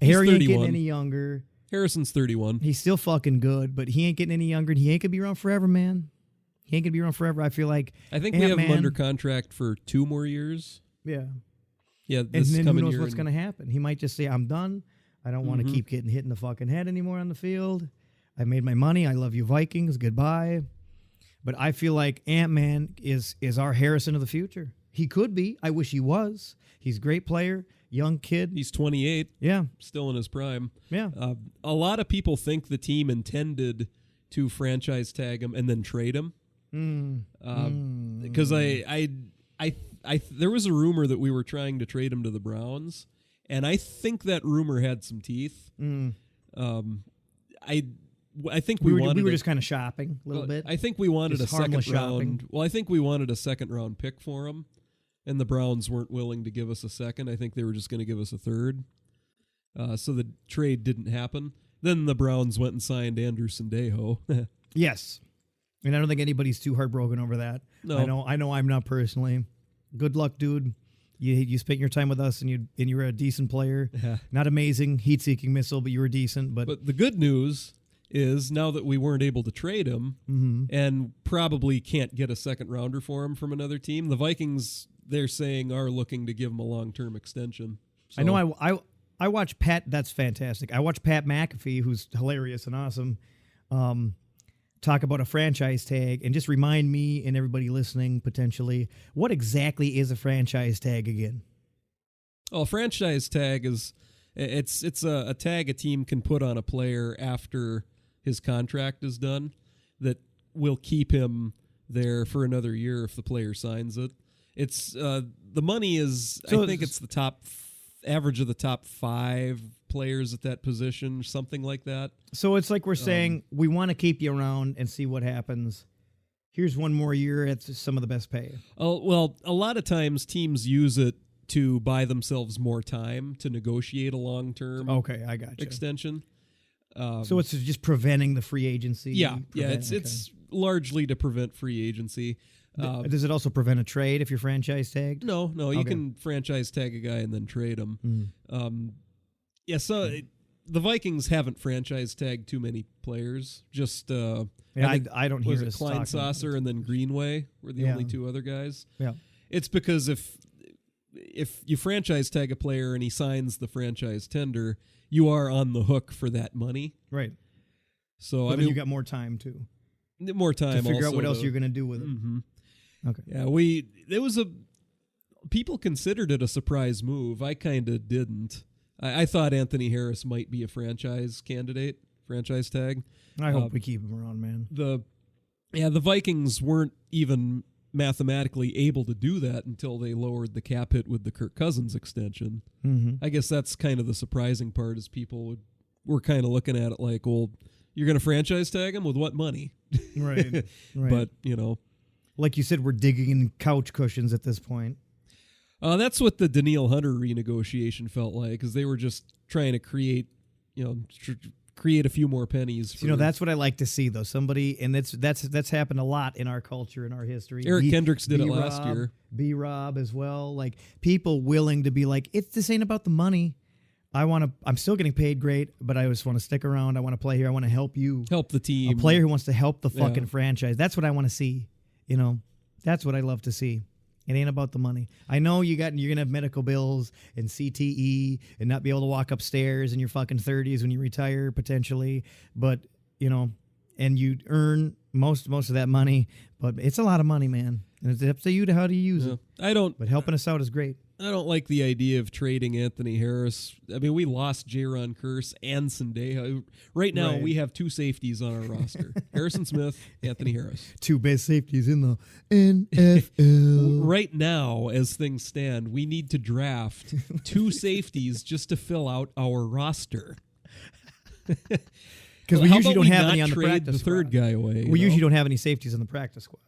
Harry ain't 31. getting any younger. Harrison's 31. He's still fucking good, but he ain't getting any younger, and he ain't going to be around forever, man. He ain't going to be around forever. I feel like I think we have him under contract for 2 more years. Yeah. Yeah, And this then who coming knows year. what's going to happen. He might just say, I'm done. I don't want to keep getting hit in the fucking head anymore on the field. I made my money. I love you, Vikings. Goodbye. But I feel like Ant-Man is our Harrison of the future. He could be. I wish he was. He's a great player, young kid. He's 28. Yeah. Still in his prime. Yeah. A lot of people think the team intended to franchise tag him and then trade him. Because there was a rumor that we were trying to trade him to the Browns, and I think that rumor had some teeth. I think we were just kind of shopping a little bit. I think we wanted Just a second harmless round. shopping. Well, I think we wanted a second round pick for him, and the Browns weren't willing to give us a second. I think they were just going to give us a third. So the trade didn't happen. Then the Browns went and signed Andrew Sendejo. Yes. And I don't think anybody's too heartbroken over that. No. I know I'm not personally. Good luck, dude. You spent your time with us, and you were a decent player. Yeah. Not amazing, heat-seeking missile, but you were decent. But the good news is now that we weren't able to trade him and probably can't get a second rounder for him from another team, the Vikings, they're saying, are looking to give him a long-term extension. So, I know I watch Pat. That's fantastic. I watch Pat McAfee, who's hilarious and awesome, talk about a franchise tag, and just remind me and everybody listening potentially, what exactly is a franchise tag again? Oh, a franchise tag is it's a tag a team can put on a player after his contract is done that will keep him there for another year if the player signs it. It's the money is So I think it's the top average of the top 5 players at that position, something like that. So it's like we're saying, we want to keep you around and see what happens. Here's one more year at some of the best pay. Oh, well, a lot of times teams use it to buy themselves more time to negotiate a long-term Okay, I got you. extension. So it's just preventing the free agency. Yeah, it's largely to prevent free agency. Does it also prevent a trade if you're franchise tagged? No, you Okay. can franchise tag a guy and then trade him. The Vikings haven't franchise tagged too many players. Just Yeah, I don't was hear it us Klein talking. Saucer and then Greenway were the Yeah. only 2 other guys. Yeah. It's because if you franchise tag a player and he signs the franchise tender, you are on the hook for that money. Right. So But then you got more time too more time to figure out also what else to- you're going to do with it. Mhm. Okay. Yeah, people considered it a surprise move. I kind of didn't. I thought Anthony Harris might be a franchise candidate, franchise tag. I hope we keep him around, man. The Vikings weren't even mathematically able to do that until they lowered the cap hit with the Kirk Cousins extension. Mm-hmm. I guess that's kind of the surprising part is people were kind of looking at it like, well, you're going to franchise tag him with what money? Right. But, like you said, we're digging in couch cushions at this point. That's what the Daniil Hunter renegotiation felt like, because they were just trying to create a few more pennies. That's what I like to see, though. Somebody, and that's happened a lot in our culture, in our history. Eric Kendricks did it last year. B-Rob as well. Like, people willing to be like, this ain't about the money. I'm still getting paid great, but I just want to stick around. I want to play here. I want to help you. Help the team. A player who wants to help the fucking franchise. That's what I want to see. That's what I love to see. It ain't about the money. I know you're gonna have medical bills and CTE and not be able to walk upstairs in your fucking 30s when you retire potentially, but and you earn most of that money, but it's a lot of money, man. And it's up to you to how do you use it. But helping us out is great. I don't like the idea of trading Anthony Harris. I mean, we lost Jaron Kearse and Sendejo. Right now, we have 2 safeties on our roster: Harrison Smith, Anthony Harris. 2 best safeties in the NFL. Right now, as things stand, we need to draft 2 safeties just to fill out our roster. Because we usually don't have any on the practice squad. Third guy away. We usually don't have any safeties on the practice squad.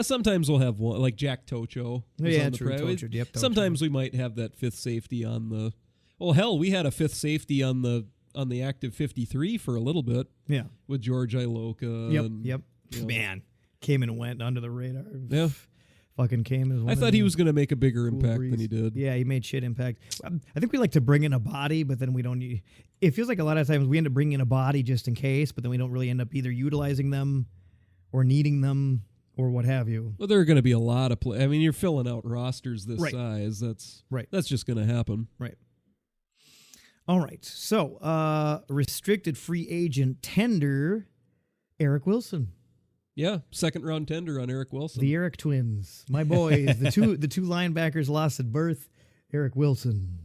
Sometimes we'll have one, like Jack Tocho. Yeah, true. Tocho. Sometimes we might have that 5th safety on Well, hell, we had a fifth safety on the active 53 for a little bit. Yeah. With George Iloka. Yep. And, Yep. you know. Man, came and went under the radar. Yeah. Fucking came as one I of thought the he was going to make a bigger cool impact breeze. than he did. Yeah, he made shit impact. I think we like to bring in a body, but then we don't. It feels like a lot of times we end up bringing in a body just in case, but then we don't really end up either utilizing them or needing them or what have you. Well, there are going to be a lot of I mean, you're filling out rosters this Right. size. That's Right. That's just going to happen. Right. All right. So, restricted free agent tender, Eric Wilson. Yeah, second round tender on Eric Wilson. The Eric twins, my boys, the two linebackers lost at birth. Eric Wilson,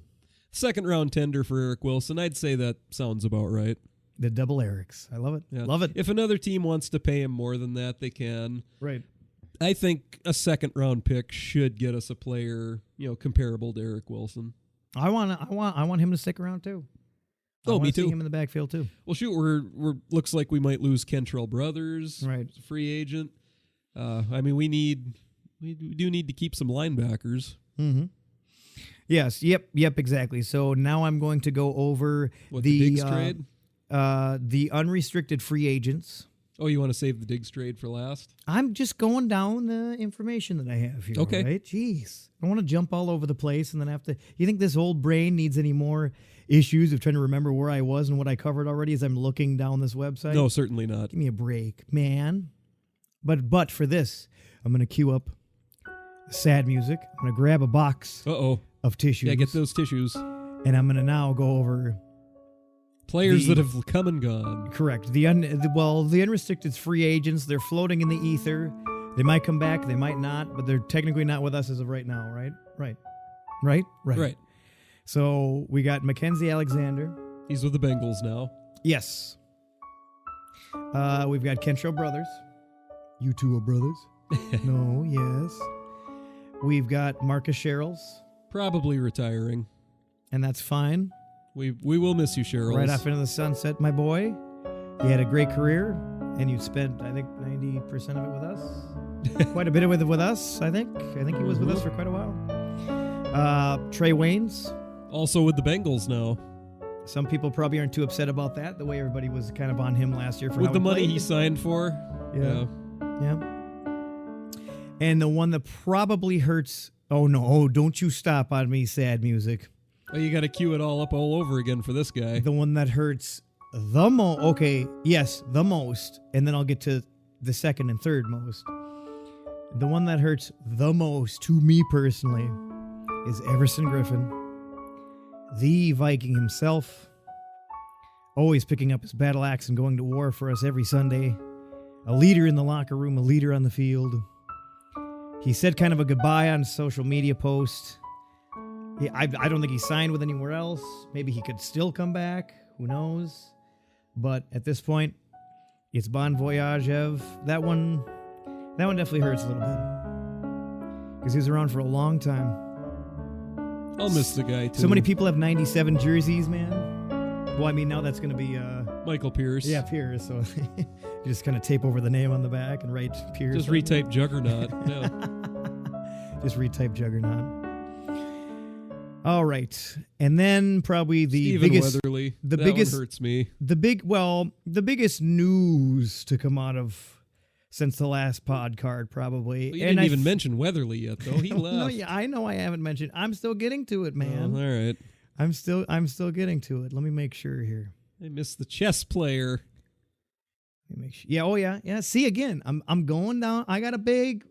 Second round tender for Eric Wilson. I'd say that sounds about right. the double Erics. I love it. Yeah. Love it. If another team wants to pay him more than that, they can. Right. I think a second round pick should get us a player, comparable to Eric Wilson. I want him to stick around too. Oh, me See too. him in the backfield too. Well, shoot, we're looks like we might lose Kentrell Brothers, Right. free agent. I mean, we do need to keep some linebackers. Mm-hmm. Yes. Yep. Exactly. So now I'm going to go over The Diggs trade. The unrestricted free agents. Oh, you want to save the Diggs trade for last? I'm just going down the information that I have here. Okay. Right? Jeez. I don't want to jump all over the place and then have to. You think this old brain needs any more issues of trying to remember where I was and what I covered already as I'm looking down this website? No, certainly not. Give me a break, man. But for this, I'm going to cue up sad music. I'm going to grab a box Uh-oh. of tissues. Yeah, get those tissues. And I'm going to now go over Players that have come and gone. correct. The unrestricted free agents, they're floating in the ether. They might come back, they might not, but they're technically not with us as of right now, right? Right. So we got Mackenzie Alexander. He's with the Bengals now. Yes. We've got Kentrell Brothers. You two are brothers? No, yes. We've got Marcus Sherrills, Probably retiring. and that's fine. We will miss you, Cheryl. Right off into the sunset, my boy. You had a great career, and you spent, I think, 90% of it with us. Quite a bit of it with us, I think. I think he was with us for quite a while. Trey Waynes. Also with the Bengals now. Some people probably aren't too upset about that, the way everybody was kind of on him last year for With how the he money played. he signed for. Yeah. And the one that probably hurts. Oh, no. Oh, don't you stop on me, sad music. Oh, you got to cue it all up all over again for this guy. The one that hurts the most. Okay, yes, the most. And then I'll get to the second and third most. The one that hurts the most to me personally is Everson Griffin, the Viking himself, always picking up his battle axe and going to war for us every Sunday. A leader in the locker room, a leader on the field. He said kind of a goodbye on a social media post. I don't think he signed with anywhere else. Maybe he could still come back. Who knows? But at this point, it's Bon Voyage Ev. That one definitely hurts a little bit. Because he was around for a long time. I'll miss the guy, too. So many people have 97 jerseys, man. Well, I mean, now that's going to be... Michael Pierce. Yeah, Pierce. So you just kind of tape over the name on the back and write Pierce. Just retype Juggernaut. Yeah. Just retype Juggernaut. All right. And then probably the Stephen biggest... Weatherly. The That biggest... one hurts me. The biggest news to come out of since the last pod card, probably. Well, you didn't even mention Weatherly yet, though. He left. No, yeah, I know I haven't mentioned. I'm still getting to it, man. Oh, all right. I'm still getting to it. Let me make sure here. I missed the chess player. Let me make sure. Yeah. Oh yeah. Yeah. See again. I'm going down. I got a big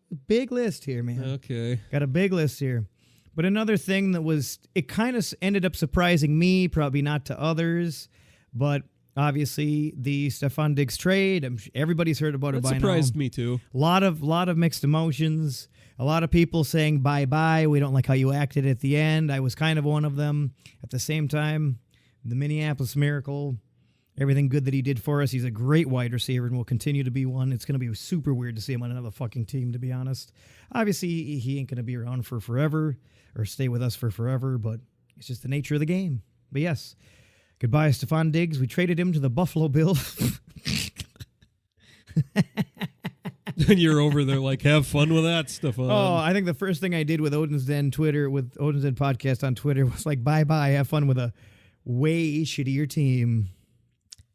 list here, man. Okay. Got a big list here. But another thing that was, it kind of ended up surprising me, probably not to others, but obviously the Stephon Diggs trade. Everybody's heard about it That by now. surprised me, too. A lot of mixed emotions. A lot of people saying bye-bye. We don't like how you acted at the end. I was kind of one of them. At the same time, the Minneapolis Miracle, everything good that he did for us. He's a great wide receiver and will continue to be one. It's going to be super weird to see him on another fucking team, to be honest. Obviously, he ain't going to be around for forever or stay with us for forever, but it's just the nature of the game. But yes, goodbye, Stephon Diggs. We traded him to the Buffalo Bills. when you're over there, like, have fun with that stuff. Oh, I think the first thing I did with Odin's Den Twitter, with Odin's Den podcast on Twitter, was like, bye-bye, have fun with a way shittier team.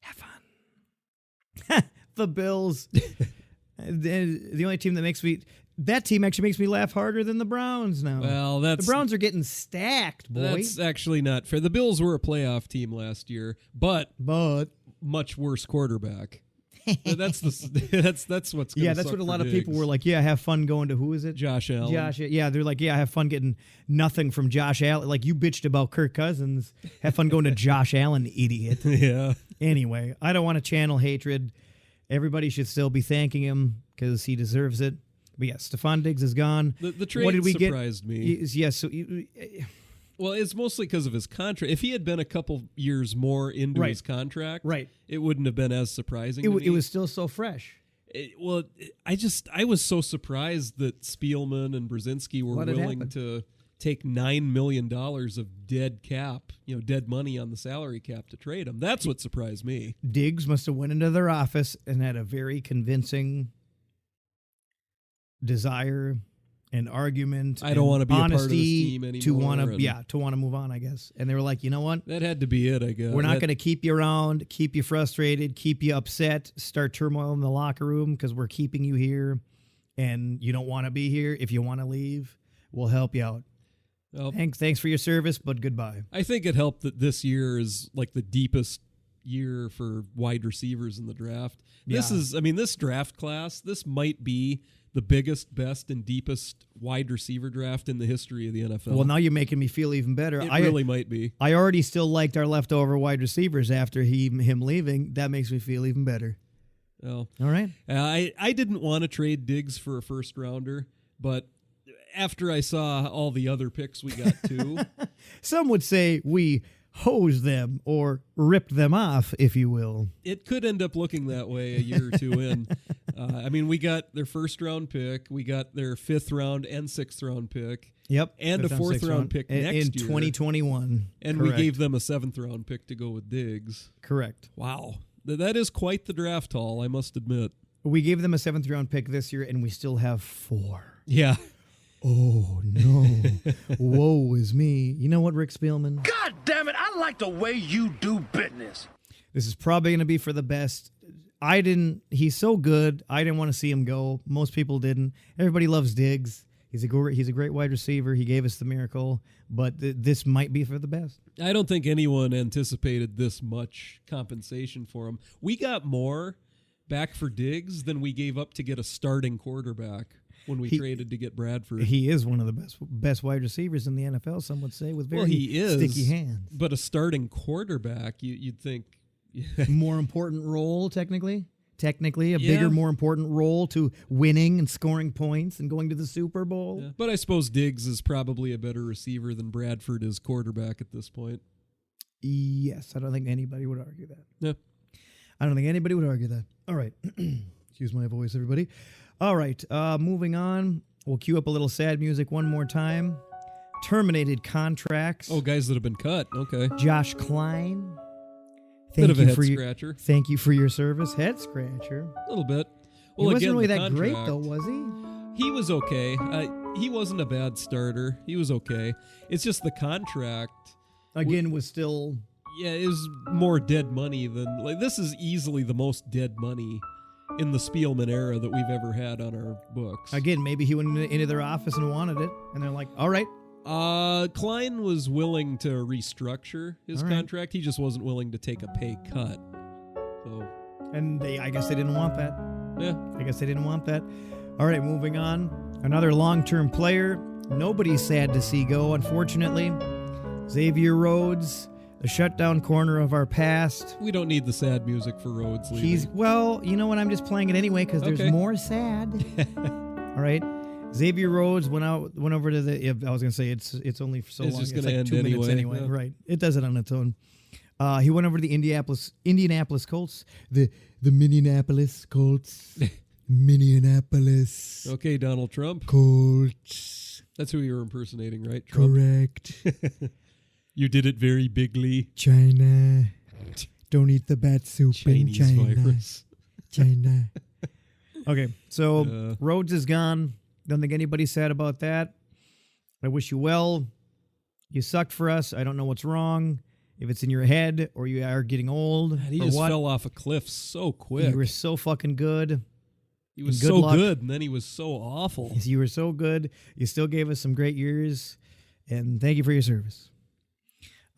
Have fun. The Bills. The only team that team actually makes me laugh harder than the Browns now. Well, the Browns are getting stacked, boy. That's actually not fair. The Bills were a playoff team last year, but much worse quarterback. That's what's gonna that's suck what a lot for of people Diggs. were like. Yeah, have fun going to, who is it? Josh Allen. They're like, yeah, have fun getting nothing from Josh Allen. Like, you bitched about Kirk Cousins. Have fun going to Josh Allen, idiot. Yeah. Anyway, I don't want to channel hatred. Everybody should still be thanking him because he deserves it. But yeah, Stephon Diggs is gone. The trade what did we surprised me. Yes. Well, it's mostly because of his contract. If he had been a couple years more into his contract, it wouldn't have been as surprising to me. It was still so fresh. I was so surprised that Spielman and Brzezinski were willing to take $9 million of dead cap, dead money on the salary cap to trade him. That's what surprised me. Diggs must have went into their office and had a very convincing desire and argument. I don't want to be a part of this honesty team anymore. To want to move on, I guess. And they were like, you know what? That had to be it, I guess. We're not going to keep you around, keep you frustrated, keep you upset, start turmoil in the locker room because we're keeping you here and you don't want to be here. If you want to leave, we'll help you out. Well, thanks for your service, but goodbye. I think it helped that this year is like the deepest year for wide receivers in the draft. This draft class, this might be the biggest, best, and deepest wide receiver draft in the history of the NFL. Well, now you're making me feel even better. It really might be. I already still liked our leftover wide receivers after him leaving. That makes me feel even better. Well, all right. I didn't want to trade Diggs for a first rounder, but after I saw all the other picks we got too. Some would say we hosed them or ripped them off, if you will. It could end up looking that way a year or two in. We got their first round pick. We got their 5th round and 6th round pick. Yep. And a 4th round pick next year. In 2021. And Correct. We gave them a 7th round pick to go with Diggs. Correct. Wow. That is quite the draft haul, I must admit. We gave them a 7th round pick this year, and we still have 4. Yeah. Oh, no. Woe is me. You know what, Rick Spielman? God damn it, I like the way you do business. This is probably going to be for the best. He's so good. I didn't want to see him go. Most people didn't. Everybody loves Diggs. He's a great wide receiver. He gave us the miracle, but this might be for the best. I don't think anyone anticipated this much compensation for him. We got more back for Diggs than we gave up to get a starting quarterback when we traded to get Bradford. He is one of the best wide receivers in the NFL, some would say, with very sticky hands. But a starting quarterback, you'd think... more important role, technically, a bigger, more important role to winning and scoring points and going to the Super Bowl. Yeah. But I suppose Diggs is probably a better receiver than Bradford is quarterback at this point. Yes, I don't think anybody would argue that. Yeah. I don't think anybody would argue that. All right. Excuse my voice, everybody. All right, moving on. We'll cue up a little sad music one more time. Terminated contracts. Oh, guys that have been cut. Okay. Josh Klein. Bit of a head scratcher. Thank you for your service. Head scratcher. A little bit. Well, he wasn't really that great, though, was he? He was okay. He wasn't a bad starter. He was okay. It's just the contract. Again, was still... Yeah, it was more dead money than... This is easily the most dead money in the Spielman era that we've ever had on our books. Again, maybe he went into their office and wanted it, and they're like, all right. Klein was willing to restructure his contract. He just wasn't willing to take a pay cut. So, and I guess they didn't want that. Yeah. I guess they didn't want that. All right, moving on. Another long-term player. Nobody's sad to see go, unfortunately. Xavier Rhodes, the shutdown corner of our past. We don't need the sad music for Rhodes leaving. Well, you know what? I'm just playing it anyway because there's more sad. All right. Xavier Rhodes went over to the... I was going to say it's only for so long. It's just going to end 2 minutes anyway. Yeah. Right. It does it on its own. He went over to the Indianapolis Colts. The Minneapolis Colts. Minneapolis. Okay, Donald Trump. Colts. That's who you were impersonating, right? Trump. Correct. You did it very bigly. China. Don't eat the bat soup Chinese in China. virus. China. Okay, so Rhodes is gone. Don't think anybody's sad about that. I wish you well. You sucked for us. I don't know what's wrong. If it's in your head or you are getting old. God, he just fell off a cliff so quick. You were so fucking good. He was so good, and then he was so awful. You were so good. You still gave us some great years, and thank you for your service.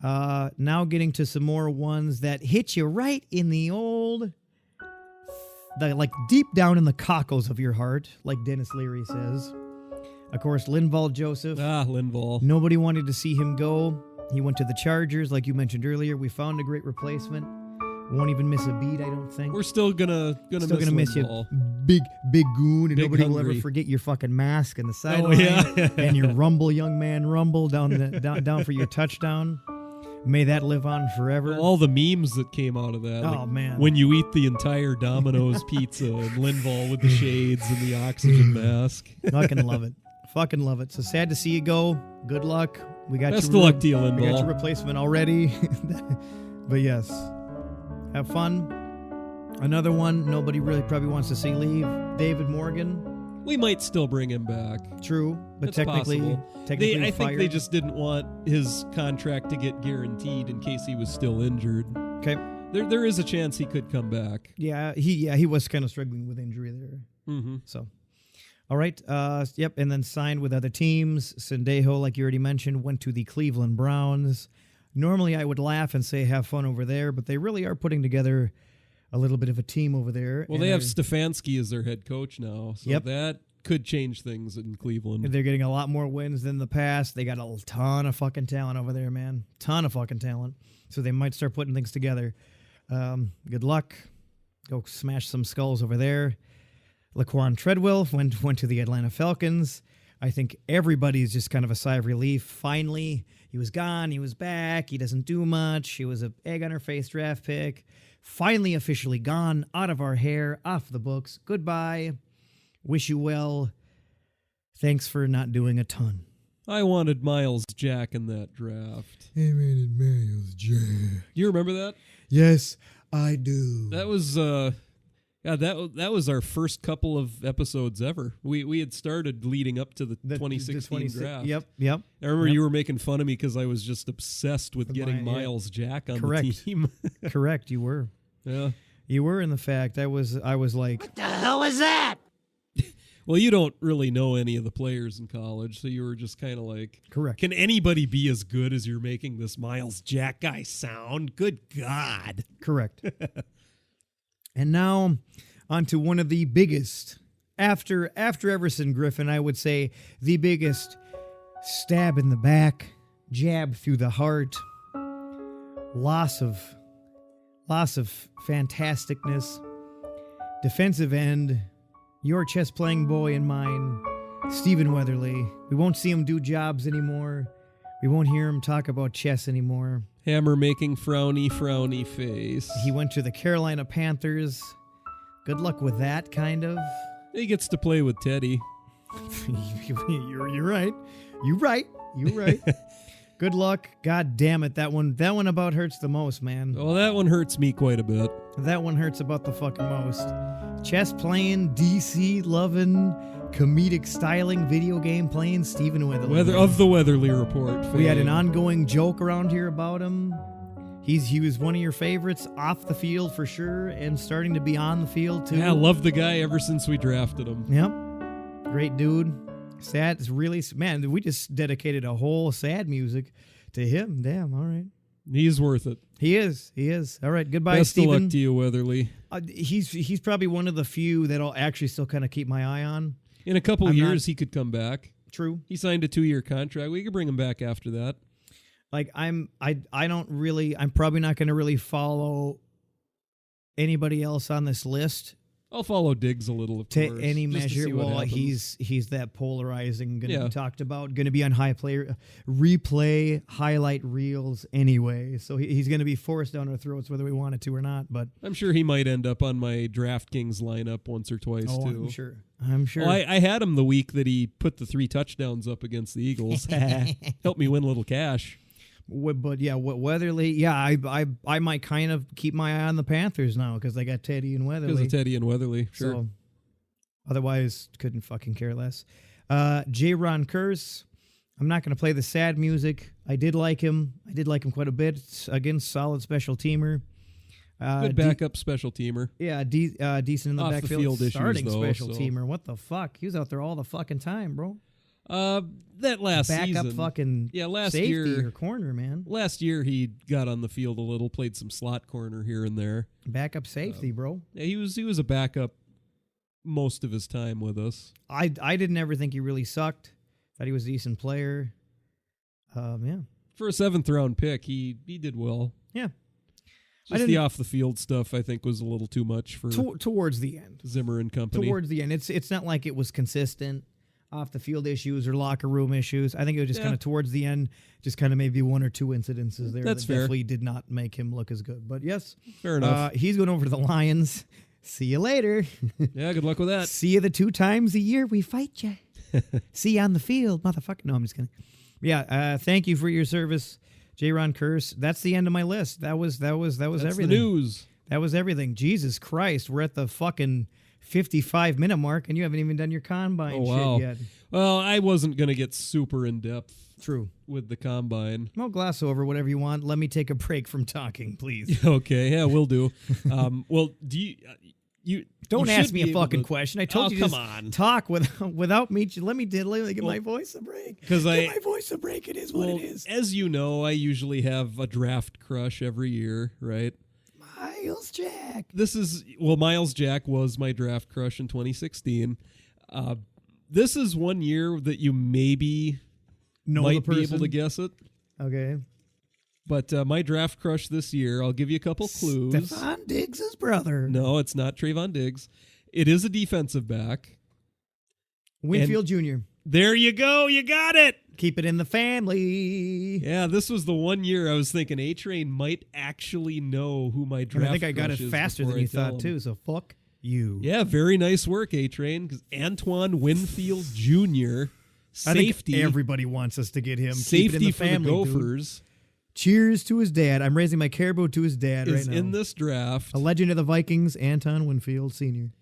Now getting to some more ones that hit you right in the old, like deep down in the cockles of your heart, like Dennis Leary says. Of course, Linval Joseph. Linval. Nobody wanted to see him go. He went to the Chargers, like you mentioned earlier. We found a great replacement. Won't even miss a beat, I don't think. We're still gonna miss you, big goon, and big nobody hungry. will ever forget your fucking mask and the sideline and your rumble, young man, rumble down for your touchdown. May that live on forever. All the memes that came out of that. Oh, man. When you eat the entire Domino's pizza and Linval with the shades and the oxygen mask. Fucking love it. Fucking love it. So sad to see you go. Good luck. We got Best of luck to you, Linval. We got your replacement already. But yes. Have fun. Another one nobody really probably wants to see leave. David Morgan. We might still bring him back. True, but That's technically possible. I think they just didn't want his contract to get guaranteed in case he was still injured. Okay. There is a chance he could come back. Yeah, he was kind of struggling with injury there. Mm-hmm. So, all right. Yep, and then signed with other teams. Sendejo, like you already mentioned, went to the Cleveland Browns. Normally, I would laugh and say have fun over there, but they really are putting together a little bit of a team over there. Well, they have Stefanski as their head coach now, so that could change things in Cleveland. They're getting a lot more wins than the past. They got a ton of fucking talent over there, man. Ton of fucking talent. So they might start putting things together. Good luck. Go smash some skulls over there. Laquan Treadwell went to the Atlanta Falcons. I think everybody's just kind of a sigh of relief. Finally, he was gone. He was back. He doesn't do much. He was an egg on our face draft pick. Finally, officially gone, out of our hair, off the books. Goodbye. Wish you well. Thanks for not doing a ton. I wanted Miles Jack in that draft. I wanted Miles Jack. You remember that? Yes, I do. That was that was our first couple of episodes ever. We had started leading up to the 2016 draft. Yep. I remember you were making fun of me because I was just obsessed with getting Miles Jack on the team. Correct, you were. Yeah. You were, in the fact. I was like, What the hell was that? Well, you don't really know any of the players in college, so you were just kind of like, correct. Can anybody be as good as you're making this Miles Jack guy sound? Good God. Correct. And now on to one of the biggest, after Everson Griffin, I would say the biggest stab in the back, jab through the heart, loss of fantasticness, defensive end, your chess playing boy and mine, Stephen Weatherly. We won't see him do jobs anymore. We won't hear him talk about chess anymore. Hammer making frowny face. He went to the Carolina Panthers. Good luck with that, kind of. He gets to play with Teddy. You're right. You're right. Good luck. God damn it. That one about hurts the most, man. Oh, that one hurts me quite a bit. That one hurts about the fucking most. Chess playing, DC loving, comedic styling, video game playing Stephen Weatherly. Of the Weatherly Report. We had an ongoing joke around here about him. He was one of your favorites off the field for sure, and starting to be on the field too. Yeah, I love the guy ever since we drafted him. Yep. Great dude. Sad. It's really, man, we just dedicated a whole sad music to him. Damn, all right. He's worth it. He is. All right, goodbye, Best Stephen. Best of luck to you, Weatherly. He's probably one of the few that I'll actually still kind of keep my eye on. In a couple of years, he could come back. True. He signed a 2-year contract. We could bring him back after that. Like I'm probably not going to really follow anybody else on this list. I'll follow Diggs a little, of to course, any measure. Well, he's that polarizing, going to be talked about, going to be on replay highlight reels anyway. So he's going to be forced down our throats whether we want it to or not. But I'm sure he might end up on my DraftKings lineup once or twice too. I'm sure. Well, I had him the week that he put the 3 touchdowns up against the Eagles. Helped me win a little cash. But yeah, Weatherly. Yeah, I might kind of keep my eye on the Panthers now because they got Teddy and Weatherly. Because of Teddy and Weatherly, sure. So, Otherwise, couldn't fucking care less. J-Ron Curse. I'm not going to play the sad music. I did like him. Quite a bit. Again, solid special teamer. Good backup special teamer. Yeah, decent in the Off the backfield. field issues, Starting though, special so. teamer. What the fuck? He was out there all the fucking time, bro. That last Backup season. fucking last safety year or corner, man. Last year he got on the field a little, played some slot corner here and there. Backup safety, bro. Yeah, he was a backup most of his time with us. I didn't ever think he really sucked. Thought he was a decent player. Yeah. For a 7th round pick, he did well. Yeah. Just the off the field stuff I think was a little too much for towards the end. Zimmer and company. Towards the end. It's not like it was consistent off the field issues or locker room issues. I think it was just kind of towards the end, just kind of maybe 1 or 2 incidences there That's that fair. Definitely did not make him look as good. But yes. Fair enough. He's going over to the Lions. See you later. Yeah, good luck with that. See you the 2 times a year we fight you. See you on the field, motherfucker. No, I'm just kidding. Yeah, thank you for your service, J-Ron Curse. That's the end of my list. That was That's everything. the news. That was everything. Jesus Christ, we're at the fucking 55-minute mark, and you haven't even done your combine shit yet. Well, I wasn't going to get super in-depth True. with the combine. Well, gloss over whatever you want. Let me take a break from talking, please. Okay, yeah, we'll do. Well, do you Don't you ask should me be a able fucking to- question. I told you come just on. talk without me. Let me give my voice a break. Give my voice a break. It is what it is. As you know, I usually have a draft crush every year, right? Miles Jack. Miles Jack was my draft crush in 2016. This is one year that you maybe might be able to guess it. Okay. But my draft crush this year, I'll give you a couple clues. Stephon Diggs' brother. No, it's not Trayvon Diggs. It is a defensive back. Winfield Jr. There you go. You got it. Keep it in the family. Yeah, this was the one year I was thinking A-Train might actually know who my draft I think I got it crush is faster before than I you tell thought, him. too, so fuck you. Yeah, very nice work, A-Train, because Antoine Winfield Jr., I think safety. everybody wants us to get him. Keep it in Safety the for family, the dude. Gophers Cheers to his dad. I'm raising my caribou to his dad is right now. in this draft. A legend of the Vikings, Anton Winfield Sr.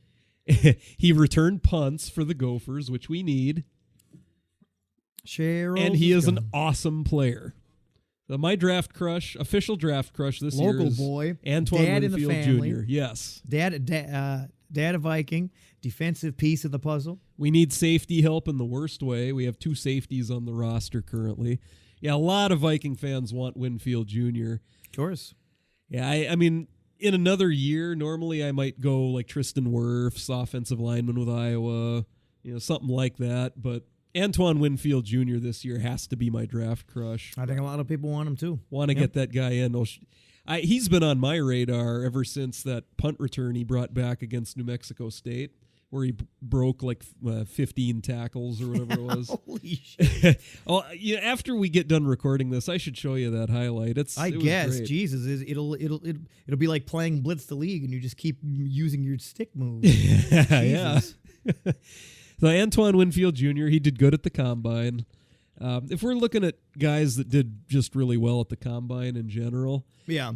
He returned punts for the Gophers, which we need. Cheryl. And he is an awesome player. My draft crush, official draft crush this year local is boy, Antoine dad in the Winfield family. Jr. Yes. Dad a Viking, defensive piece of the puzzle. We need safety help in the worst way. We have 2 safeties on the roster currently. Yeah, a lot of Viking fans want Winfield Jr. Of course. Yeah, I mean, in another year, normally I might go like Tristan Wirfs, offensive lineman with Iowa, something like that. But Antoine Winfield Jr. this year has to be my draft crush. I think a lot of people want him too. Want to get that guy in. He's been on my radar ever since that punt return he brought back against New Mexico State, where he broke like 15 tackles or whatever it was. Holy shit. After we get done recording this, I should show you that highlight. It was great. Jesus, it'll be like playing Blitz the League, and you just keep using your stick move. Yeah. So Antoine Winfield Jr., he did good at the combine. If we're looking at guys that did just really well at the combine in general, Yeah.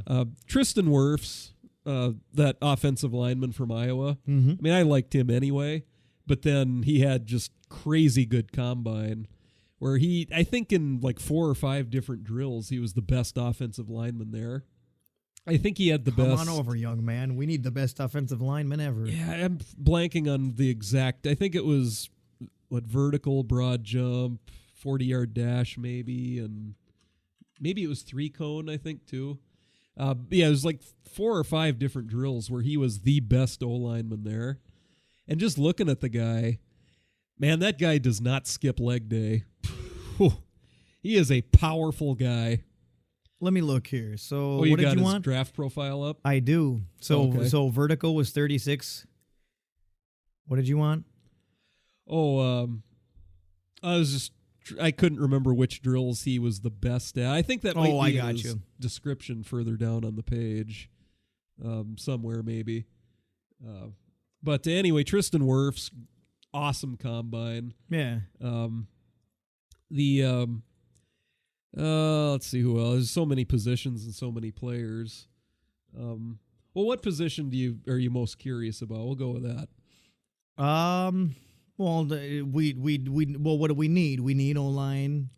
Tristan Wirfs, that offensive lineman from Iowa. Mm-hmm. I mean, I liked him anyway, but then he had just crazy good combine where I think in like 4 or 5 different drills, he was the best offensive lineman there. I think he had the best. Come on over, young man. We need the best offensive lineman ever. Yeah, I'm blanking on the exact. I think it was vertical, broad jump, 40-yard dash maybe, and maybe it was 3-cone, I think, too. Yeah, it was like 4 or 5 different drills where he was the best O-lineman there. And just looking at the guy, man, that guy does not skip leg day. He is a powerful guy. Let me look here. So Oh, you what did got you his want? draft profile up? I do. So Okay. so vertical was 36. What did you want? I couldn't remember which drills he was the best at. I think that might I be got his you. description further down on the page, somewhere maybe. But anyway, Tristan Wirfs, awesome combine. Yeah. Let's see who else. There's so many positions and so many players. Well, what position are you most curious about? We'll go with that. Well, what do we need? We need O-line,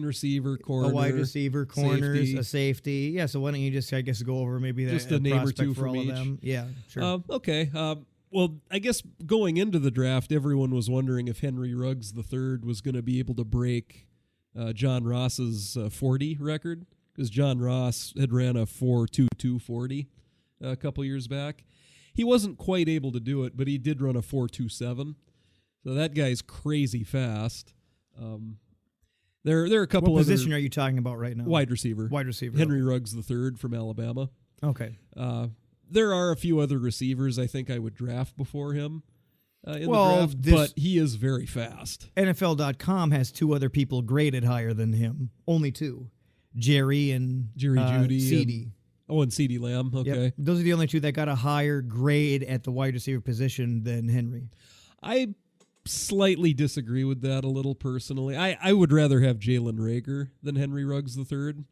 receiver, corner, a wide receiver, corners, safety. a safety. Yeah, so why don't you just, I guess, go over maybe Just that a name or prospect two for from all each. of them? Yeah, sure. Okay. Well, I guess going into the draft, everyone was wondering if Henry Ruggs III was going to be able to break John Ross's 40 record, because John Ross had ran a 4.22 40 a couple years back. He wasn't quite able to do it, but he did run a 4.27. So that guy's crazy fast. There are a couple What other position are you talking about right now? wide receiver. Wide receiver. Henry Ruggs III from Alabama. Okay. There are a few other receivers I think I would draft before him in the Well, draft, but he is very fast. NFL.com has 2 other people graded higher than him. Only 2. Jerry Judy. CD. And CeeDee Lamb. Okay. Yep. Those are the only 2 that got a higher grade at the wide receiver position than Henry. I slightly disagree with that a little personally. I would rather have Jalen Reagor than Henry Ruggs III.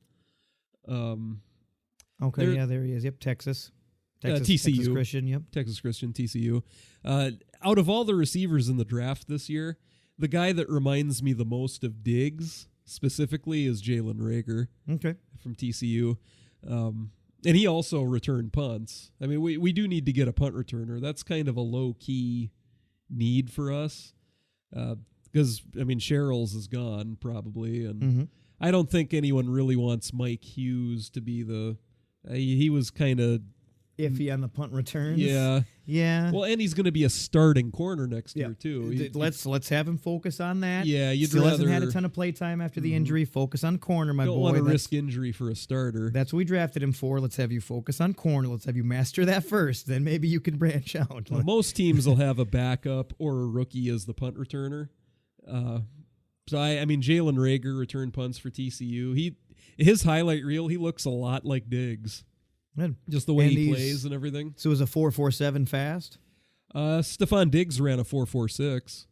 Okay, there he is. Yep, Texas. TCU. Texas Christian, yep. Texas Christian, TCU. Out of all the receivers in the draft this year, the guy that reminds me the most of Diggs specifically is Jalen Reagor. Okay. From TCU. And he also returned punts. I mean, we do need to get a punt returner. That's kind of a low-key need for us. Because, Sherrills is gone probably. And I don't think anyone really wants Mike Hughes to be the... he was kind of... iffy on the punt returns. Yeah. Yeah. Well, and he's going to be a starting corner next year, too. Let's have him focus on that. Yeah, you'd Still hasn't rather... had a ton of play time after the injury. Focus on corner, my boy. Don't want to risk injury for a starter. That's what we drafted him for. Let's have you focus on corner. Let's have you master that first. Then maybe you can branch out. Well, most teams will have a backup or a rookie as the punt returner. So, Jalen Reagor returned punts for TCU. His highlight reel, he looks a lot like Diggs. Good. Just the way he plays and everything. So it was a 4.47 fast? Stephon Diggs ran a 4.46,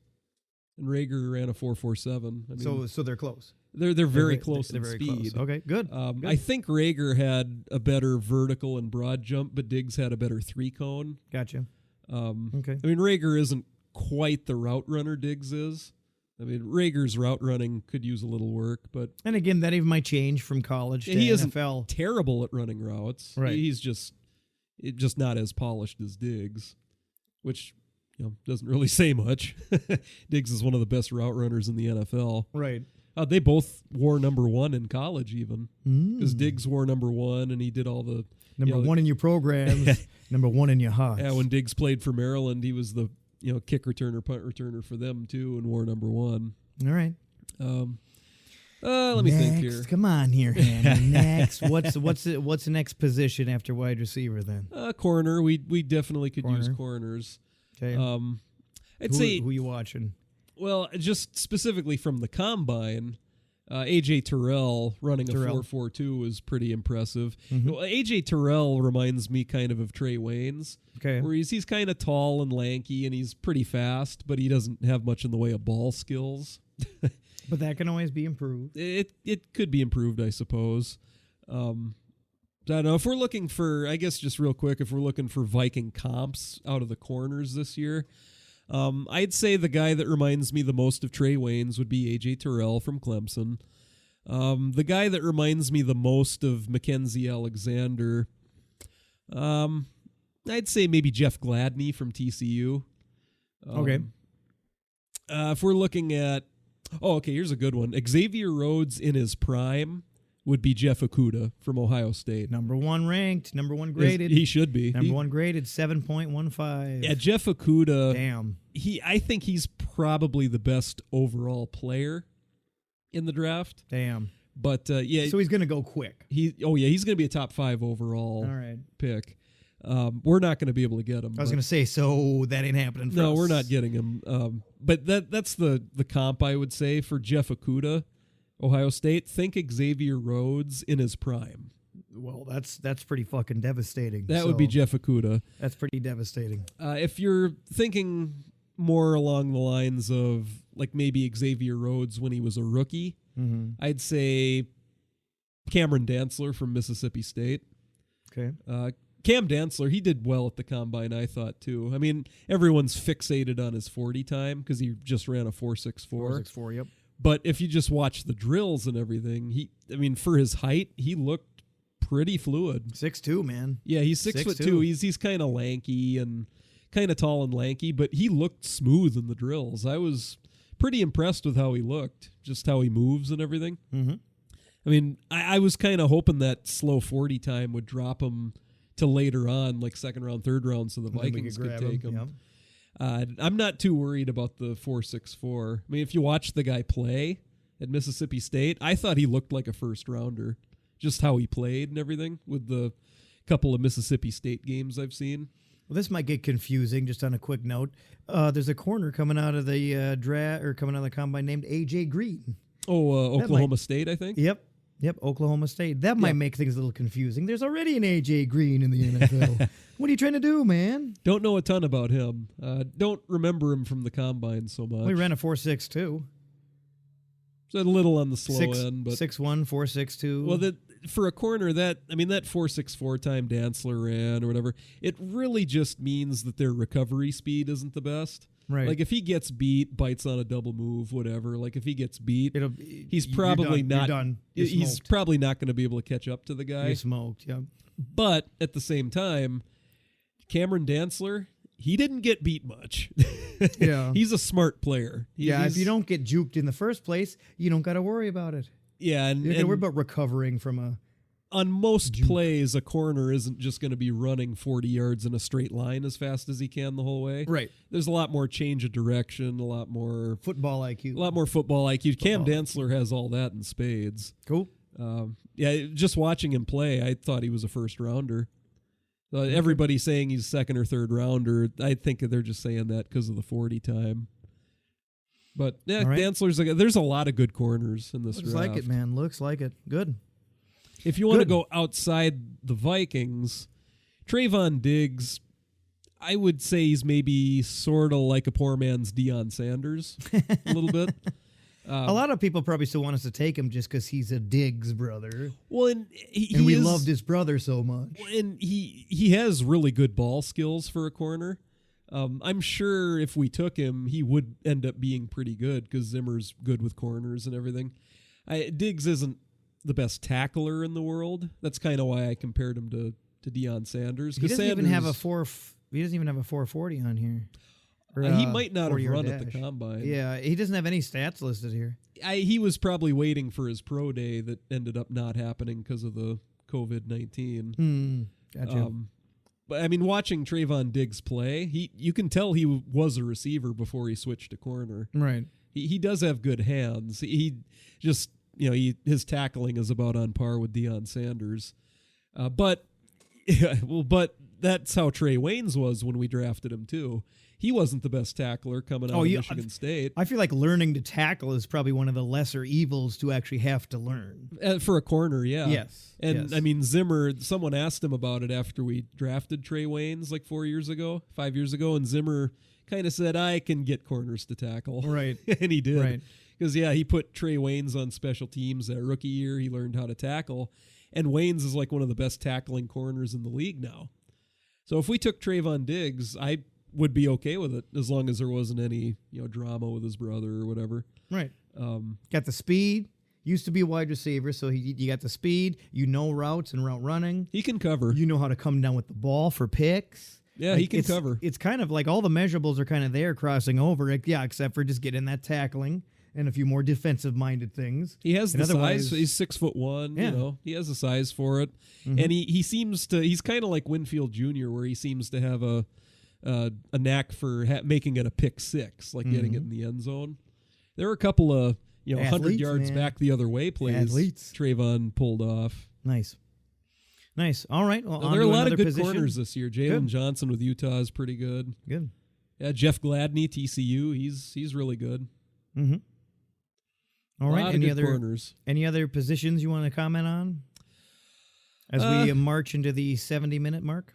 and Reagor ran a 4.47. So they're close. They're very close in speed. Close. Okay, good. I think Reagor had a better vertical and broad jump, but Diggs had a better 3-cone. Gotcha. Okay. Reagor isn't quite the route runner Diggs is. Reagor's route running could use a little work, but... And again, that even might change from college to he NFL. Isn't terrible at running routes. Right. He's just not as polished as Diggs, which doesn't really say much. Diggs is one of the best route runners in the NFL. Right. They both wore number 1 in college even, because Diggs wore number 1, and he did all the... Number 1 in your programs, number 1 in your hearts. Yeah, when Diggs played for Maryland, he was the... kick returner, punt returner for them too, and wore number 1. All right. Let me think here. Come on here, Hannah. Next, what's the next position after wide receiver then? Corner. We definitely could use corners. Okay. I'd say who you watching? Well, just specifically from the combine, AJ Terrell running a 4.42 was pretty impressive. Well, AJ Terrell reminds me kind of Trey Waynes. Okay. Where he's kind of tall and lanky and he's pretty fast, but he doesn't have much in the way of ball skills. But that can always be improved. It could be improved, I suppose. I don't know. If we're looking for, I guess just real quick, if we're looking for Viking comps out of the corners this year, I'd say the guy that reminds me the most of Trey Waynes would be A.J. Terrell from Clemson. The guy that reminds me the most of Mackenzie Alexander, I'd say maybe Jeff Gladney from TCU. Okay. If we're looking at... here's a good one. Xavier Rhodes in his prime would be Jeff Okudah from Ohio State. Number 1 ranked, number 1 graded. He should be. Number 1 graded, 7.15. Yeah, Jeff Okudah. Damn. I think he's probably the best overall player in the draft. Damn. But so he's going to go quick. He's going to be a top 5 overall pick. We're not going to be able to get him. I was going to say, so that ain't happening for us. No, we're not getting him. But that's the comp I would say for Jeff Okudah, Ohio State. Think Xavier Rhodes in his prime. Well, that's pretty fucking devastating. That would be Jeff Okudah. That's pretty devastating. If you're thinking more along the lines of like maybe Xavier Rhodes when he was a rookie, I'd say Cameron Dantzler from Mississippi State. Okay. Cam Dantzler, he did well at the combine, I thought, too. I mean, everyone's fixated on his 40 time because he just ran a 4.64. 4.64, yep. But if you just watch the drills and everything, for his height, he looked pretty fluid. 6'2", man. Yeah, he's 6'2". He's kind of lanky and kind of tall and lanky, but he looked smooth in the drills. I was pretty impressed with how he looked, just how he moves and everything. Mm-hmm. I mean, I was kind of hoping that slow 40 time would drop him to later on, like second round, third round, so the Vikings could take him. Yep. I'm not too worried about the 4.64. I mean, if you watch the guy play at Mississippi State, I thought he looked like a first rounder, just how he played and everything with the couple of Mississippi State games I've seen. Well, this might get confusing. Just on a quick note, there's a corner coming out of the coming out of the combine named AJ Green. Oklahoma State, I think. Yep, Oklahoma State. That might make things a little confusing. There's already an A.J. Green in the NFL. What are you trying to do, man? Don't know a ton about him. Don't remember him from the combine so much. Well, he ran a 4.62. So a little on the slow end, but 6'1", 4.62. Well, for a corner, that 4.64 time Dantzler ran or whatever, it really just means that their recovery speed isn't the best. Right. Like if he gets beat, bites on a double move, whatever. Like if he gets beat, he's probably not. You're done. He's probably not going to be able to catch up to the guy. You're smoked. Yeah. But at the same time, Cameron Dantzler, he didn't get beat much. Yeah. He's a smart player. If you don't get juked in the first place, you don't got to worry about it. Yeah, and you're worry about recovering from a. On most plays, a corner isn't just going to be running 40 yards in a straight line as fast as he can the whole way. Right. There's a lot more change of direction, a lot more football IQ. A lot more football IQ. Cam Dantzler has all that in spades. Cool. Just watching him play, I thought he was a first rounder. Everybody saying he's second or third rounder, I think they're just saying that because of the 40 time. But yeah, right. Dantzler's there's a lot of good corners in this draft. Looks like it, man. Looks like it. Good. If you want to go outside the Vikings, Trayvon Diggs, I would say he's maybe sort of like a poor man's Deion Sanders a little bit. A lot of people probably still want us to take him just because he's a Diggs brother. Well, and we loved his brother so much. And he has really good ball skills for a corner. I'm sure if we took him, he would end up being pretty good because Zimmer's good with corners and everything. Diggs isn't the best tackler in the world. That's kind of why I compared him to Deion Sanders. He doesn't even have a 440 on here. He might not have run at the combine. Yeah, he doesn't have any stats listed here. He was probably waiting for his pro day that ended up not happening because of the COVID-19. Gotcha. But I mean, watching Trayvon Diggs play, you can tell he was a receiver before he switched to corner. Right. He does have good hands. He just his tackling is about on par with Deion Sanders. But that's how Trey Waynes was when we drafted him too. He wasn't the best tackler coming out of Michigan State. I feel like learning to tackle is probably one of the lesser evils to actually have to learn. For a corner, yeah. Yes. And I mean, Zimmer, someone asked him about it after we drafted Trey Waynes like 5 years ago, and Zimmer kind of said, I can get corners to tackle. Right. And he did. Right. Because, he put Trey Waynes on special teams that rookie year. He learned how to tackle. And Waynes is like one of the best tackling corners in the league now. So if we took Trayvon Diggs, I would be okay with it as long as there wasn't any drama with his brother or whatever. Right. Got the speed. Used to be a wide receiver, so you got the speed. Routes and route running. He can cover. You know how to come down with the ball for picks. Yeah, he can cover. It's kind of like all the measurables are kind of there crossing over. Except for just getting that tackling and a few more defensive-minded things. He has the size. He's 6'1". Yeah. He has the size for it, and he seems to. He's kind of like Winfield Jr., where he seems to have a knack for making it a pick six, like getting it in the end zone. There were a couple of 100 yards back the other way plays Trayvon pulled off. Nice. All right. Well, there are a lot of good position. corners this year. Jalen Johnson with Utah is pretty good. Good. Yeah, Jeff Gladney, TCU. He's really good. Mm-hmm. All right. Any other corners? Any other positions you want to comment on as we march into the 70-minute mark?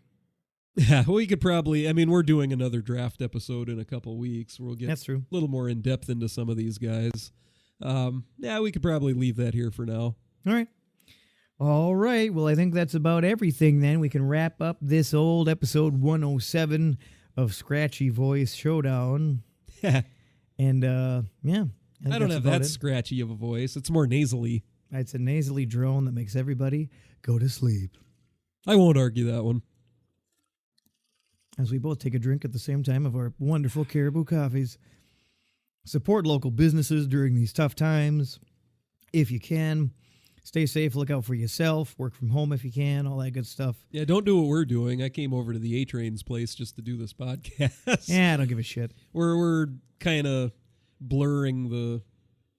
Yeah, we could probably. I mean, we're doing another draft episode in a couple weeks. We'll get That's true. A little more in depth into some of these guys. We could probably leave that here for now. All right. All right. Well, I think that's about everything then. We can wrap up this old episode 107 of Scratchy Voice Showdown. And, yeah. I don't have that scratchy of a voice. It's more nasally. It's a nasally drone that makes everybody go to sleep. I won't argue that one. As we both take a drink at the same time of our wonderful Caribou coffees. Support local businesses during these tough times if you can. Stay safe, look out for yourself, work from home if you can, all that good stuff. Yeah, don't do what we're doing. I came over to the A-Train's place just to do this podcast. Yeah, I don't give a shit. We're kind of blurring the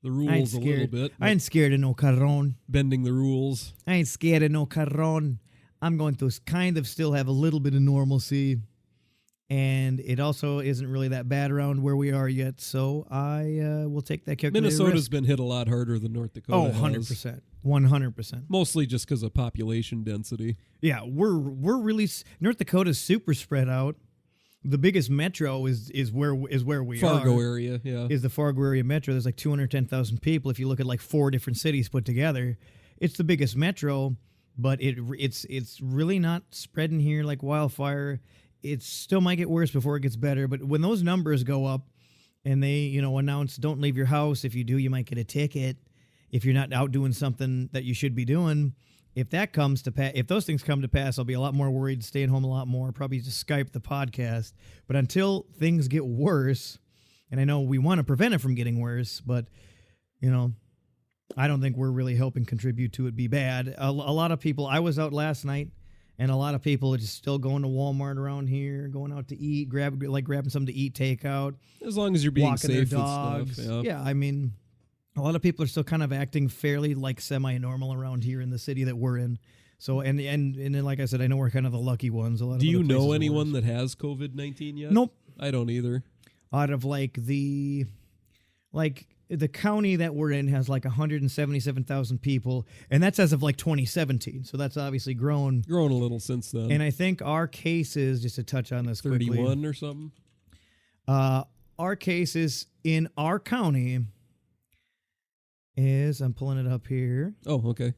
rules a little bit. I ain't scared of no carron. Bending the rules. I ain't scared of no carron. I'm going to kind of still have a little bit of normalcy. And it also isn't really that bad around where we are yet, so I will take that calculated Minnesota's risk. been hit a lot harder than North Dakota. 100%. 100%. Mostly just because of population density. Yeah, we're really North Dakota's super spread out. The biggest metro is where we Fargo are. area, yeah. Is the Fargo area metro. There's like 210,000 people. If you look at like 4 different cities put together, it's the biggest metro, but it's really not spreading here like wildfire. It still might get worse before it gets better, but when those numbers go up and they, announce don't leave your house, if you do, you might get a ticket if you're not out doing something that you should be doing. If that comes to pass, if those things come to pass, I'll be a lot more worried, staying home a lot more, probably just Skype the podcast. But until things get worse, and I know we want to prevent it from getting worse, but, I don't think we're really helping contribute to it be bad. A lot of people, I was out last night, and a lot of people are just still going to Walmart around here, going out to eat, grabbing something to eat, takeout. As long as you're being walking safe their dogs. with stuff. Yeah, I mean, a lot of people are still kind of acting fairly like semi-normal around here in the city that we're in. So, and then, like I said, I know we're kind of the lucky ones. Do you know anyone that has COVID-19 yet? Nope. I don't either. Out of the county that we're in has like 177,000 people, and that's as of like 2017. So that's obviously grown a little since then. And I think our cases, just to touch on this 31 quickly, or something. Our cases in our county is, I'm pulling it up here. Oh, okay.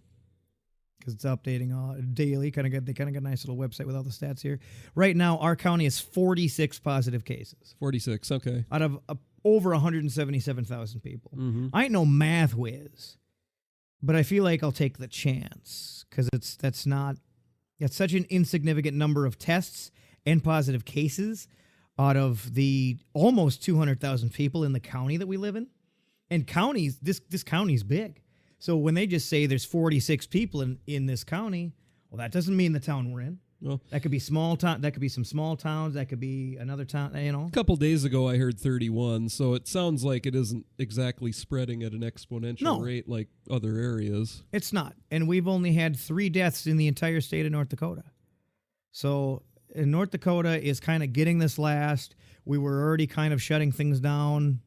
Because it's updating daily. They kind of got a nice little website with all the stats here. Right now, our county has 46 positive cases. 46, okay. Out of over 177,000 people. Mm-hmm. I ain't no math whiz, but I feel like I'll take the chance because that's such an insignificant number of tests and positive cases out of the almost 200,000 people in the county that we live in. And counties, this county's big. So when they just say there's 46 people in this county, well, that doesn't mean the town we're in. Well, that could be small town. That could be some small towns. That could be another town. A couple days ago, I heard 31, so it sounds like it isn't exactly spreading at an exponential rate like other areas. It's not, and we've only had 3 deaths in the entire state of North Dakota. So North Dakota is kind of getting this last. We were already kind of shutting things down.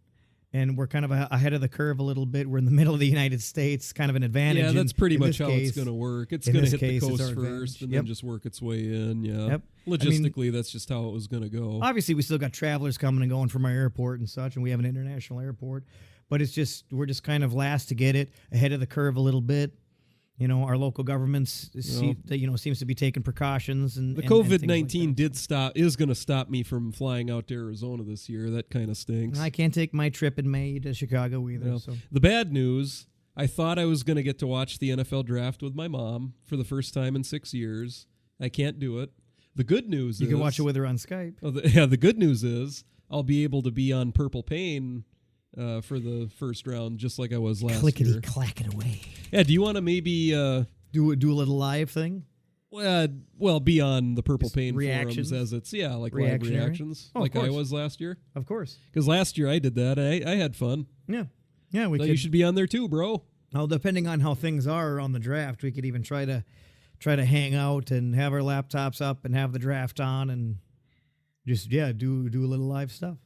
And we're kind of ahead of the curve a little bit. We're in the middle of the United States, kind of an advantage. Yeah, that's pretty much how it's going to work. It's going to hit the coast first and then just work its way in. Yeah. Yep. Logistically, that's just how it was going to go. Obviously, we still got travelers coming and going from our airport and such, and we have an international airport. But we're just kind of last to get it, ahead of the curve a little bit. Our local governments seems to be taking precautions. And the COVID-19 is going to stop me from flying out to Arizona this year. That kind of stinks. I can't take my trip in May to Chicago either. Well, so. The bad news, I thought I was going to get to watch the NFL draft with my mom for the first time in 6 years. I can't do it. The good news is... You can watch it with her on Skype. The good news is I'll be able to be on Purple Pain for the first round, just like I was last year. Clickety-clack it away. Yeah, do you want to maybe... do a little live thing? Well, be on the Purple Pain reactions? forums as it's, live reactions, like I was last year. Of course. Because last year I did that. I had fun. Yeah. Yeah, you should be on there too, bro. Well, depending on how things are on the draft, we could even try to hang out and have our laptops up and have the draft on and just, do a little live stuff.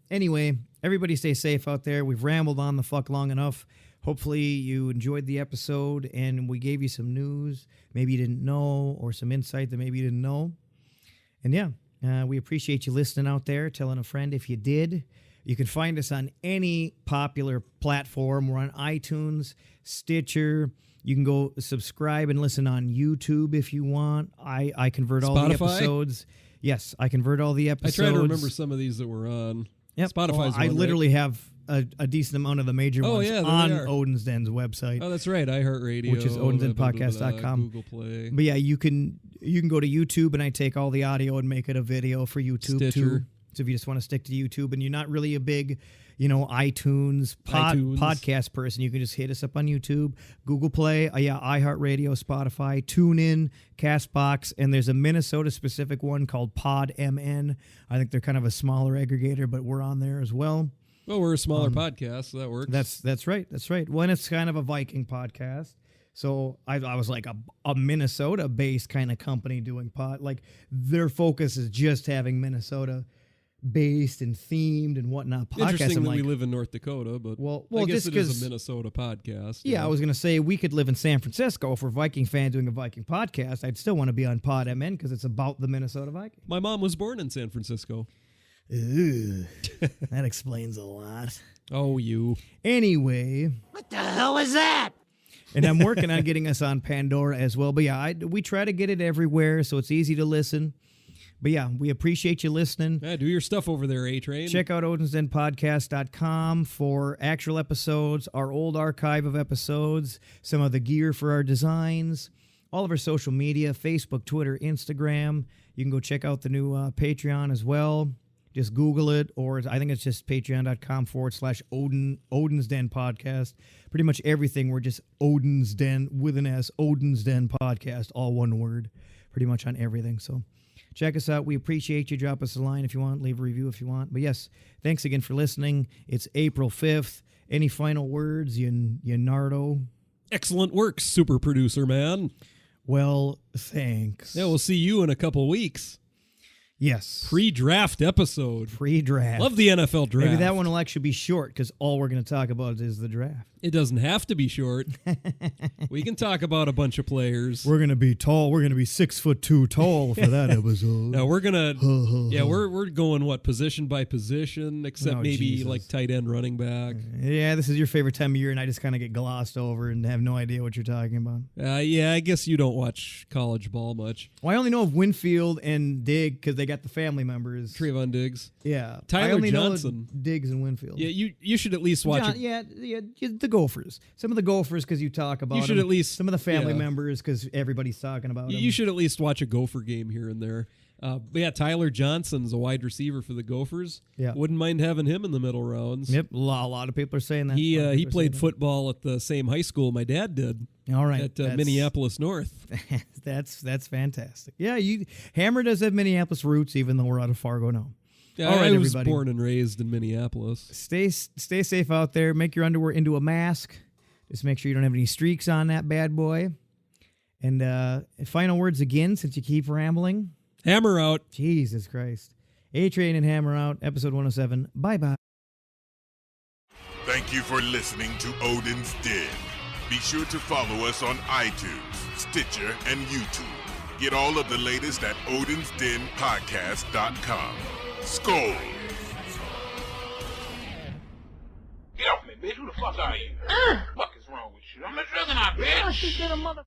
Anyway, everybody stay safe out there. We've rambled on the fuck long enough. Hopefully you enjoyed the episode and we gave you some news maybe you didn't know or some insight that maybe you didn't know. And we appreciate you listening out there, telling a friend if you did. You can find us on any popular platform. We're on iTunes, Stitcher, You can go subscribe and listen on YouTube if you want. I convert all Spotify? the episodes. Yes, I convert all the I episodes. try to remember some of these that were on. Yep. Spotify's I one, literally have a decent amount of the major ones yeah, there on they are. Odin's Den's website. Oh, that's right. iHeartRadio. Which is odin'sdenpodcast.com. Google Play. But yeah, you can go to YouTube, and I take all the audio and make it a video for YouTube too. Stitcher. So if you just want to stick to YouTube and you're not really a big, iTunes podcast person, you can just hit us up on YouTube, Google Play, iHeartRadio, Spotify, TuneIn, Castbox, and there's a Minnesota-specific one called PodMN. I think they're kind of a smaller aggregator, but we're on there as well. Well, we're a smaller podcast, so that works. That's right. That's right. Well, and it's kind of a Viking podcast. So I was like a Minnesota-based kind of company doing like their focus is just having Minnesota-based and themed and whatnot podcasts. Interesting that we live in North Dakota, but I guess just it is a Minnesota podcast. Yeah, I was going to say we could live in San Francisco. If we're Viking fan doing a Viking podcast, I'd still want to be on PodMN because it's about the Minnesota Vikings. My mom was born in San Francisco. Ooh, that explains a lot. Oh, you. Anyway. What the hell was that? And I'm working on getting us on Pandora as well. But yeah, we try to get it everywhere so it's easy to listen. But yeah, we appreciate you listening. Yeah, do your stuff over there, A-Train. Check out OdinsDenPodcast.com for actual episodes, our old archive of episodes, some of the gear for our designs, all of our social media, Facebook, Twitter, Instagram. You can go check out the new Patreon as well. Just Google it, or I think it's just patreon.com/Odin's Den Podcast. Pretty much everything, we're just Odin's Den with an S, Odin's Den Podcast, all one word, pretty much on everything. So check us out. We appreciate you. Drop us a line if you want, leave a review if you want. But yes, thanks again for listening. It's April 5th. Any final words, you nardo? Excellent work, super producer man. Well, thanks. Yeah, we'll see you in a couple weeks. Yes. Pre-draft episode. Pre-draft. Love the NFL draft. Maybe that one will actually be short because all we're going to talk about is the draft. It doesn't have to be short. We can talk about a bunch of players. We're going to be tall. We're going to be 6'2" tall for that episode. No, we're going to, we're going, position by position, except maybe Jesus. like tight end, running back. Yeah, this is your favorite time of year, and I just kind of get glossed over and have no idea what you're talking about. Yeah, I guess you don't watch college ball much. Well, I only know of Winfield and Diggs because they got the family members. Trayvon Diggs. Yeah. Tyler I only Johnson. know Diggs and Winfield. Yeah, you should at least watch the Gophers. Some of the Gophers because you talk about You should them. at least- Some of the family yeah. members because everybody's talking about them. You should at least watch a Gopher game here and there. But yeah, Tyler Johnson's a wide receiver for the Gophers. Yeah. Wouldn't mind having him in the middle rounds. Yep, a lot of people are saying that. He played football at the same high school my dad did. All right, At that's- Minneapolis North. that's fantastic. Yeah, Hammer does have Minneapolis roots, even though we're out of Fargo now. Yeah, All right, I was everybody. born and raised in Minneapolis. Stay safe out there. Make your underwear into a mask. Just make sure you don't have any streaks on that bad boy. And final words again, since you keep rambling. Hammer out. Jesus Christ. A-Train and Hammer out, episode 107. Bye-bye. Thank you for listening to Odin's Den. Be sure to follow us on iTunes, Stitcher, and YouTube. Get all of the latest at OdinsDenPodcast.com. SKOL! Get off me, bitch. Who the fuck are you? What is wrong with you? I'm a Juggernaut, bitch.